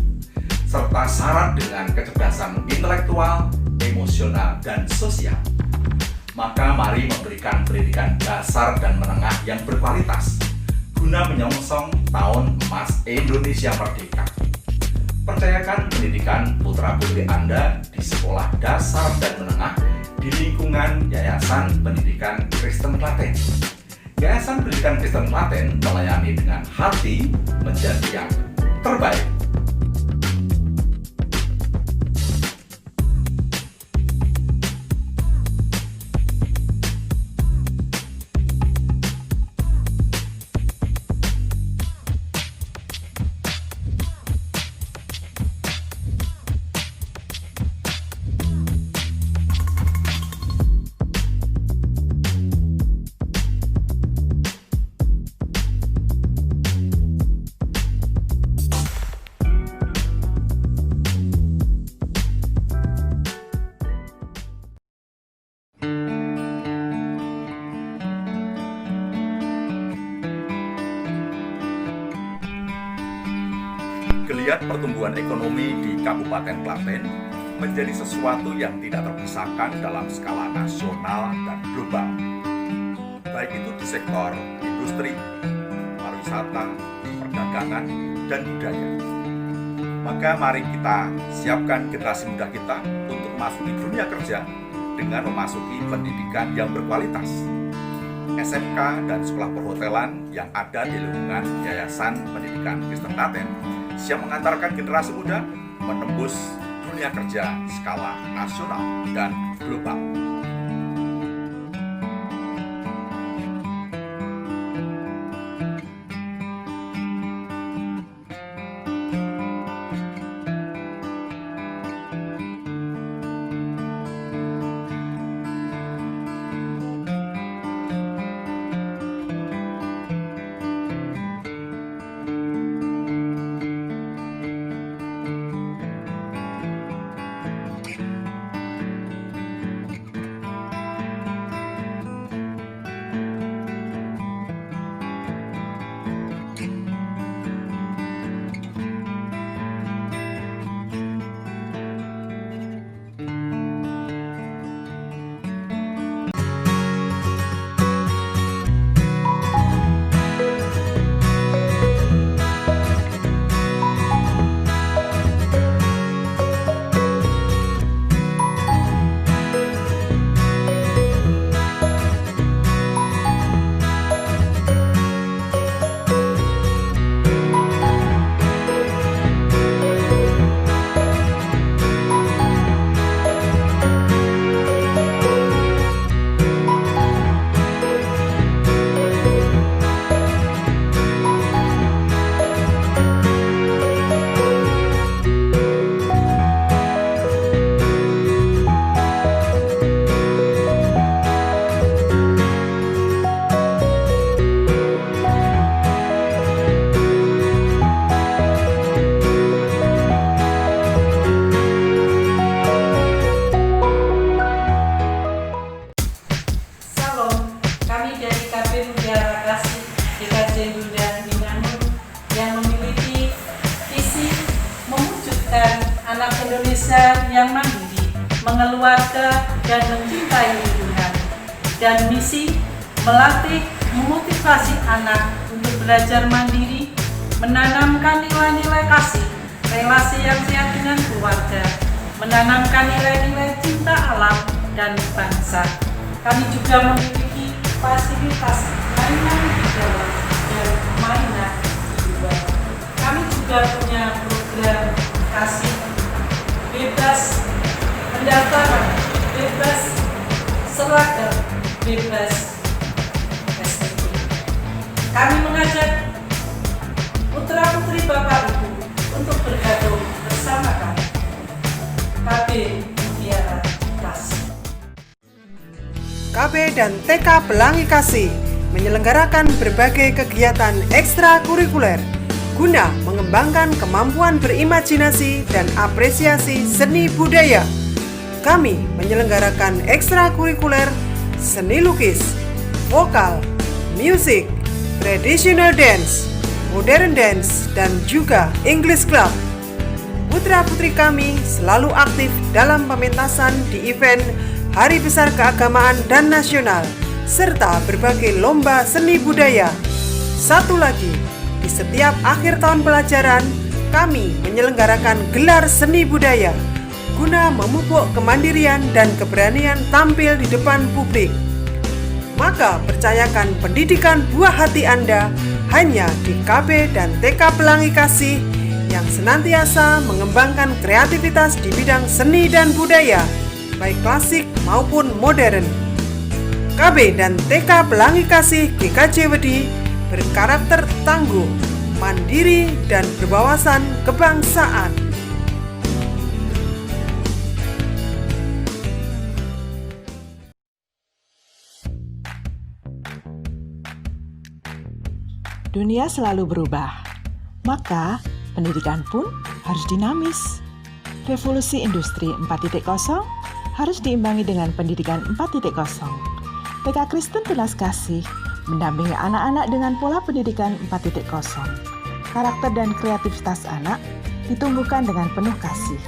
serta syarat dengan kecerdasan intelektual, emosional, dan sosial. Maka mari memberikan pendidikan dasar dan menengah yang berkualitas, guna menyongsong tahun emas Indonesia Merdeka. Percayakan pendidikan putra-putri Anda di sekolah dasar dan menengah di lingkungan Yayasan Pendidikan Kristen Klaten. Yayasan Pendidikan Kristen Klaten melayani dengan hati menjadi yang terbaik. Geliat pertumbuhan ekonomi di Kabupaten Klaten menjadi sesuatu yang tidak terpisahkan dalam skala nasional dan global, baik itu di sektor industri, pariwisata, perdagangan, dan budaya. Maka mari kita siapkan generasi muda kita untuk masuk di dunia kerja dengan memasuki pendidikan yang berkualitas. SMK dan sekolah perhotelan yang ada di lingkungan Yayasan Pendidikan Kristen Klaten siap mengantarkan generasi muda menembus dunia kerja skala nasional dan global. anak Indonesia yang mandiri, mengeluarga dan mencintai lingkungan, dan misi melatih, memotivasi anak untuk belajar mandiri, menanamkan nilai-nilai kasih, relasi yang sehat dengan keluarga, menanamkan nilai-nilai cinta alam dan bangsa. Kami juga memiliki fasilitas mainan di dalam dan mainan di luar. Kami juga punya program kasih bebas pendaftaran, bebas seragam, bebas SPP. Kami mengajak putra-putri Bapak Ibu untuk bergabung bersama kami. KB Mutiara Kasih. KB dan TK Pelangi Kasih menyelenggarakan berbagai kegiatan ekstrakurikuler guna mengembangkan kemampuan berimajinasi dan apresiasi seni budaya. Kami menyelenggarakan ekstrakurikuler seni lukis, vokal, musik, traditional dance, modern dance, dan juga English Club. Putra-putri kami selalu aktif dalam pementasan di event Hari Besar Keagamaan dan Nasional, serta berbagai lomba seni budaya. Satu lagi, di setiap akhir tahun pelajaran, kami menyelenggarakan gelar seni budaya guna memupuk kemandirian dan keberanian tampil di depan publik. Maka percayakan pendidikan buah hati Anda hanya di KB dan TK Pelangi Kasih yang senantiasa mengembangkan kreativitas di bidang seni dan budaya, baik klasik maupun modern. KB dan TK Pelangi Kasih GKJ Wedi berkarakter tangguh, mandiri, dan berwawasan kebangsaan. Dunia selalu berubah, maka pendidikan pun harus dinamis. Revolusi industri 4.0 harus diimbangi dengan pendidikan 4.0. TK Kristen Belas Kasih mendampingi anak-anak dengan pola pendidikan 4.0. karakter dan kreativitas anak ditumbuhkan dengan penuh kasih.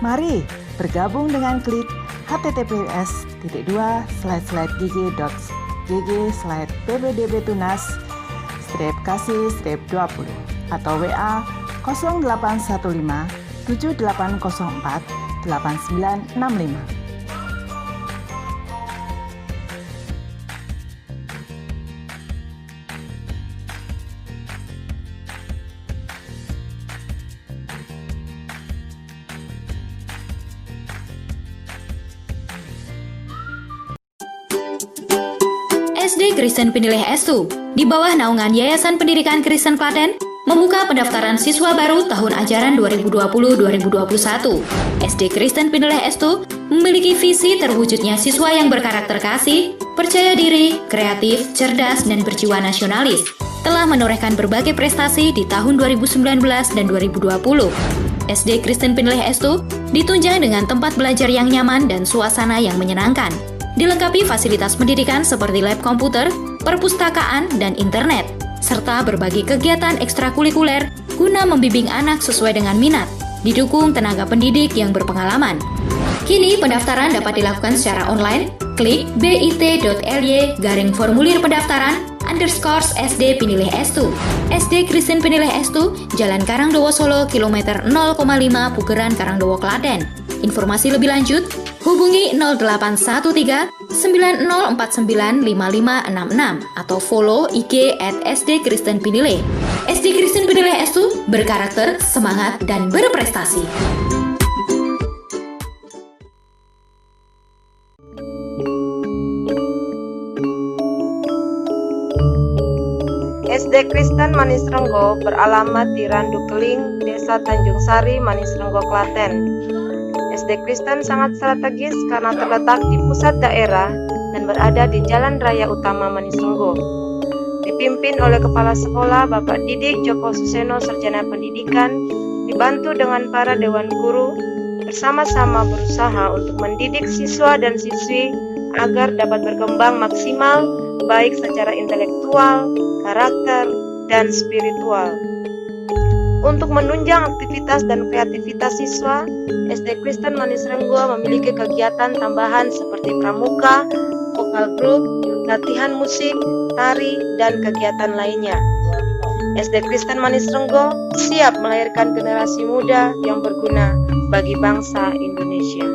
Mari bergabung dengan klik https://gg.gg/ppdbtunas-kasih-20 atau WA 0815 7804 8965. SD Kristen Pinilih S2 di bawah naungan Yayasan Pendidikan Kristen Klaten membuka pendaftaran siswa baru tahun ajaran 2020-2021. SD Kristen Pinilih S2 memiliki visi terwujudnya siswa yang berkarakter kasih, percaya diri, kreatif, cerdas, dan berjiwa nasionalis. Telah menorehkan berbagai prestasi di tahun 2019 dan 2020. SD Kristen Pinilih S2 ditunjang dengan tempat belajar yang nyaman dan suasana yang menyenangkan. Dilengkapi fasilitas pendidikan seperti lab komputer, perpustakaan, dan internet, serta berbagai kegiatan ekstrakurikuler guna membimbing anak sesuai dengan minat, didukung tenaga pendidik yang berpengalaman. Kini pendaftaran dapat dilakukan secara online, klik bit.ly/formulir pendaftaran _SD Pinilih S2. SD Kristen Pinilih S2, Jalan Karangdowo Solo, kilometer 0,5 Pugeran Karangdowo Klaten. Informasi lebih lanjut, hubungi 0813 9049 5566 atau follow IG @SD Kristen Pinilih. SD Kristen Pinilih S2 berkarakter, semangat, dan berprestasi. SD Kristen Manis Renggo beralamat di Randu Keling, Desa Tanjung Sari, Manis Renggo, Klaten. SD Kristen sangat strategis karena terletak di pusat daerah dan berada di Jalan Raya Utama Manis Renggo. Dipimpin oleh Kepala Sekolah Bapak Didik Joko Suseno Sarjana Pendidikan, dibantu dengan para Dewan Guru, bersama-sama berusaha untuk mendidik siswa dan siswi agar dapat berkembang maksimal baik secara intelektual, karakter, dan spiritual. Untuk menunjang aktivitas dan kreativitas siswa, SD Kristen Manis Renggo memiliki kegiatan tambahan seperti pramuka, vokal grup, latihan musik, tari, dan kegiatan lainnya. SD Kristen Manis Renggo siap melahirkan generasi muda yang berguna bagi bangsa Indonesia.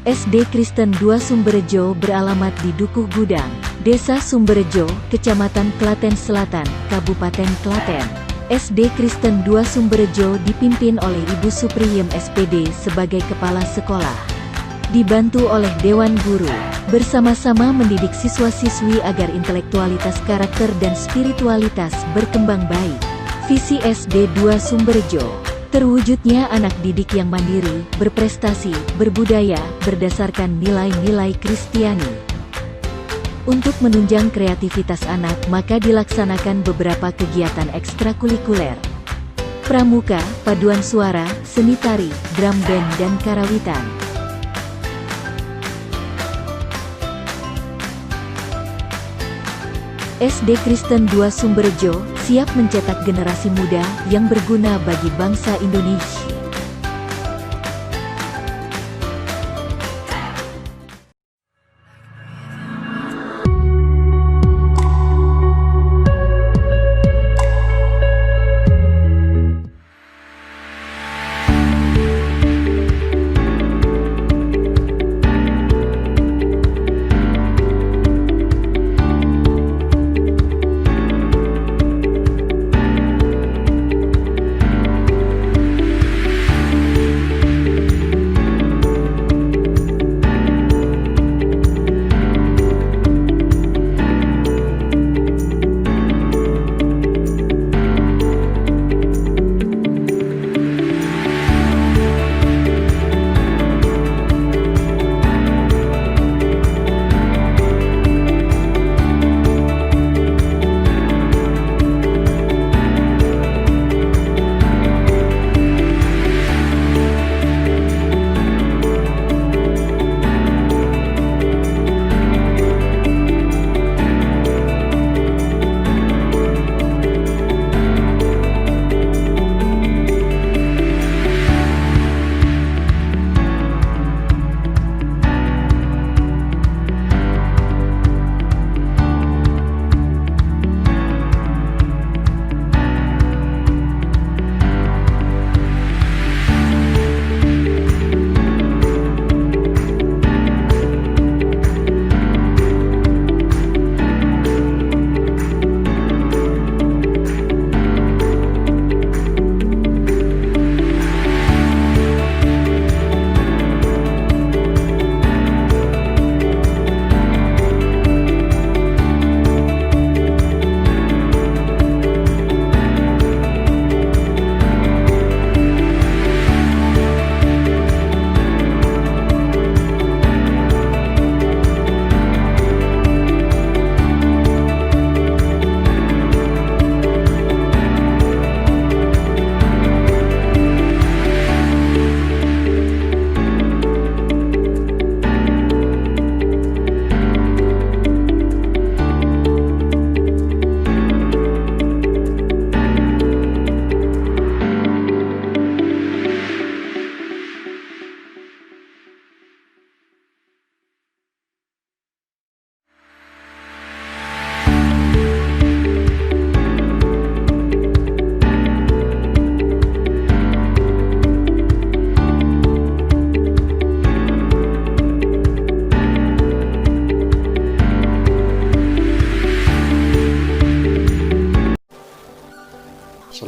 SD Kristen 2 Sumberjo beralamat di Dukuh Gudang, Desa Sumberjo, Kecamatan Klaten Selatan, Kabupaten Klaten. SD Kristen 2 Sumberjo dipimpin oleh Ibu Supriyem SPD sebagai Kepala Sekolah. Dibantu oleh Dewan Guru, bersama-sama mendidik siswa-siswi agar intelektualitas, karakter, dan spiritualitas berkembang baik. Visi SD 2 Sumberjo, terwujudnya anak didik yang mandiri, berprestasi, berbudaya, berdasarkan nilai-nilai Kristiani. Untuk menunjang kreativitas anak, maka dilaksanakan beberapa kegiatan ekstrakurikuler. Pramuka, paduan suara, seni tari, drum band, dan karawitan. SD Kristen 2 Sumberjo siap mencetak generasi muda yang berguna bagi bangsa Indonesia.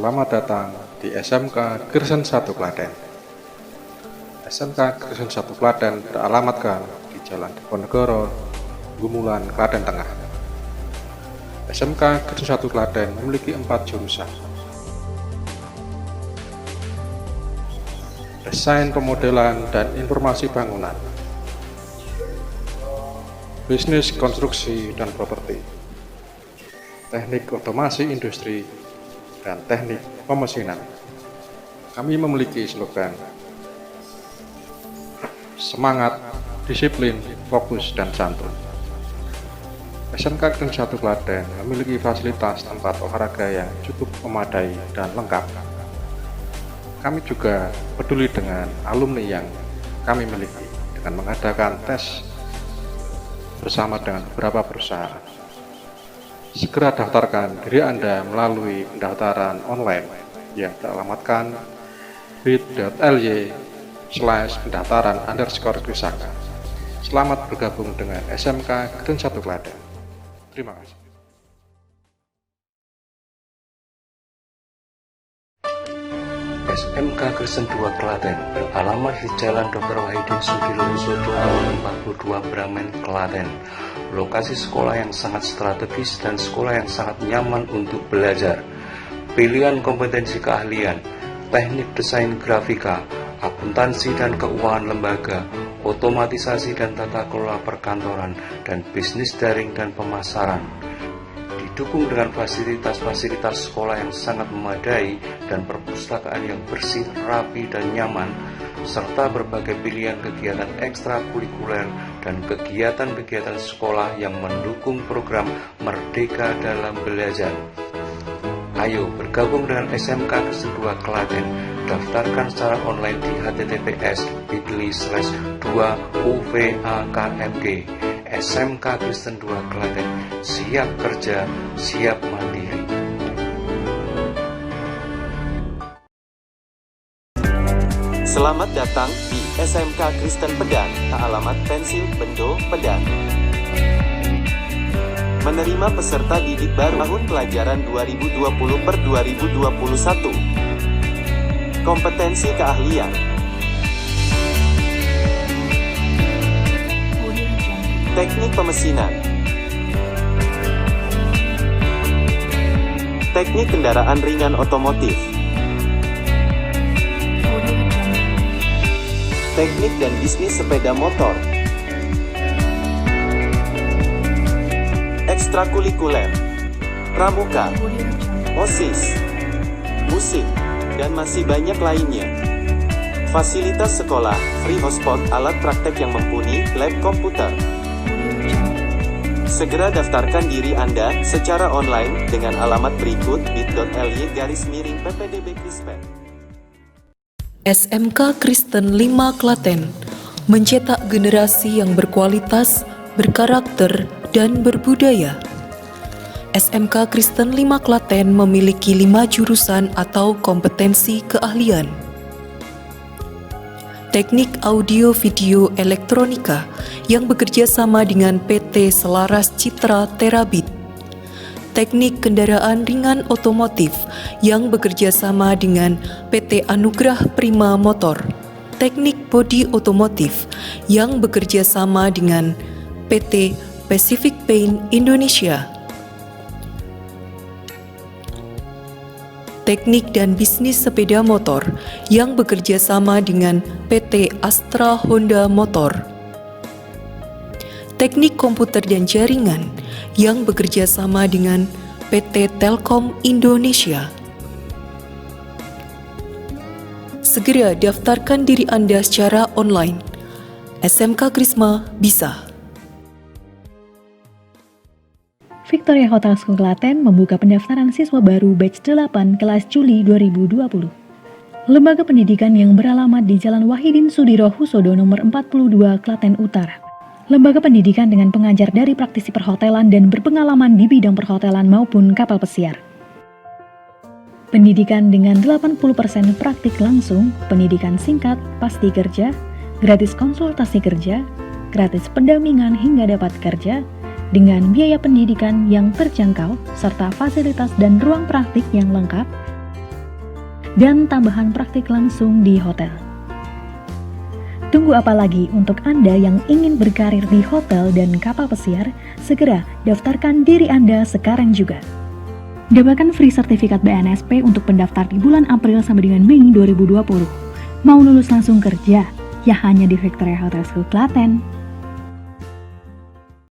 Selamat datang di SMK Kristen 1 Klaten. SMK Kristen 1 Klaten beralamatkan di Jalan Diponegoro, Gumulan, Klaten Tengah. SMK Kristen 1 Klaten memiliki 4 jurusan. Desain pemodelan dan informasi bangunan, bisnis konstruksi dan properti, teknik otomasi industri, dan teknik pemesinan. Kami memiliki slogan semangat, disiplin, fokus, dan santun. SMK Kristen 1 Klaten memiliki fasilitas tempat olahraga yang cukup memadai dan lengkap. Kami juga peduli dengan alumni yang kami miliki dengan mengadakan tes bersama dengan beberapa perusahaan. Segera daftarkan diri Anda melalui pendaftaran online yang teralamatkan bit.ly/pendaftaran_Krisaka. Selamat bergabung dengan SMK Kristen 1 Klaten. Terima kasih. SMK Kristen 2 Klaten beralamat di Jalan Dr. Wahidin Sudirohusodo nomor 42 Bramen, Klaten. Lokasi sekolah yang sangat strategis dan sekolah yang sangat nyaman untuk belajar. Pilihan kompetensi keahlian, teknik desain grafika, akuntansi dan keuangan lembaga, otomatisasi dan tata kelola perkantoran, dan bisnis daring dan pemasaran. Didukung dengan fasilitas-fasilitas sekolah yang sangat memadai dan perpustakaan yang bersih, rapi, dan nyaman, serta berbagai pilihan kegiatan ekstrakurikuler dan kegiatan-kegiatan sekolah yang mendukung program Merdeka dalam Belajar. Ayo bergabung dengan SMK Kristen 2 Klaten. Daftarkan secara online di https://bit.ly/2UVAKMG. SMK Kristen 2 Klaten, siap kerja, siap mandiri. Selamat datang di SMK Kristen Pedan, alamat Pensil, Bendo, Pedan. Menerima peserta didik baru tahun pelajaran 2020/2021. Kompetensi keahlian, teknik pemesinan, teknik kendaraan ringan otomotif, teknik dan bisnis sepeda motor, ekstrakurikuler, pramuka, OSIS, musik, dan masih banyak lainnya. Fasilitas sekolah, free hotspot, alat praktek yang mumpuni, lab komputer. Segera daftarkan diri Anda secara online dengan alamat berikut bit.ly/ppdb Krispen. SMK Kristen 5 Klaten mencetak generasi yang berkualitas, berkarakter, dan berbudaya. SMK Kristen 5 Klaten memiliki 5 jurusan atau kompetensi keahlian. Teknik audio video elektronika yang bekerja sama dengan PT Selaras Citra Terabit. Teknik kendaraan ringan otomotif yang bekerja sama dengan PT Anugrah Prima Motor. Teknik bodi otomotif yang bekerja sama dengan PT Pacific Paint Indonesia. Teknik dan bisnis sepeda motor yang bekerja sama dengan PT Astra Honda Motor. Teknik komputer dan jaringan yang bekerja sama dengan PT Telkom Indonesia. Segera daftarkan diri Anda secara online. SMK Krisma bisa. Victoria Hotel School Klaten membuka pendaftaran siswa baru batch 8 kelas Juli 2020. Lembaga pendidikan yang beralamat di Jalan Wahidin Sudirohusodo nomor 42 Klaten Utara. Lembaga pendidikan dengan pengajar dari praktisi perhotelan dan berpengalaman di bidang perhotelan maupun kapal pesiar. Pendidikan dengan 80% praktik langsung, pendidikan singkat, pasti kerja, gratis konsultasi kerja, gratis pendampingan hingga dapat kerja, dengan biaya pendidikan yang terjangkau, serta fasilitas dan ruang praktik yang lengkap, dan tambahan praktik langsung di hotel. Tunggu apa lagi untuk Anda yang ingin berkarir di hotel dan kapal pesiar? Segera daftarkan diri Anda sekarang juga. Dapatkan free sertifikat BNSP untuk pendaftar di bulan April sampai dengan Mei 2020. Mau lulus langsung kerja? Ya hanya di Victoria Hotel School Klaten.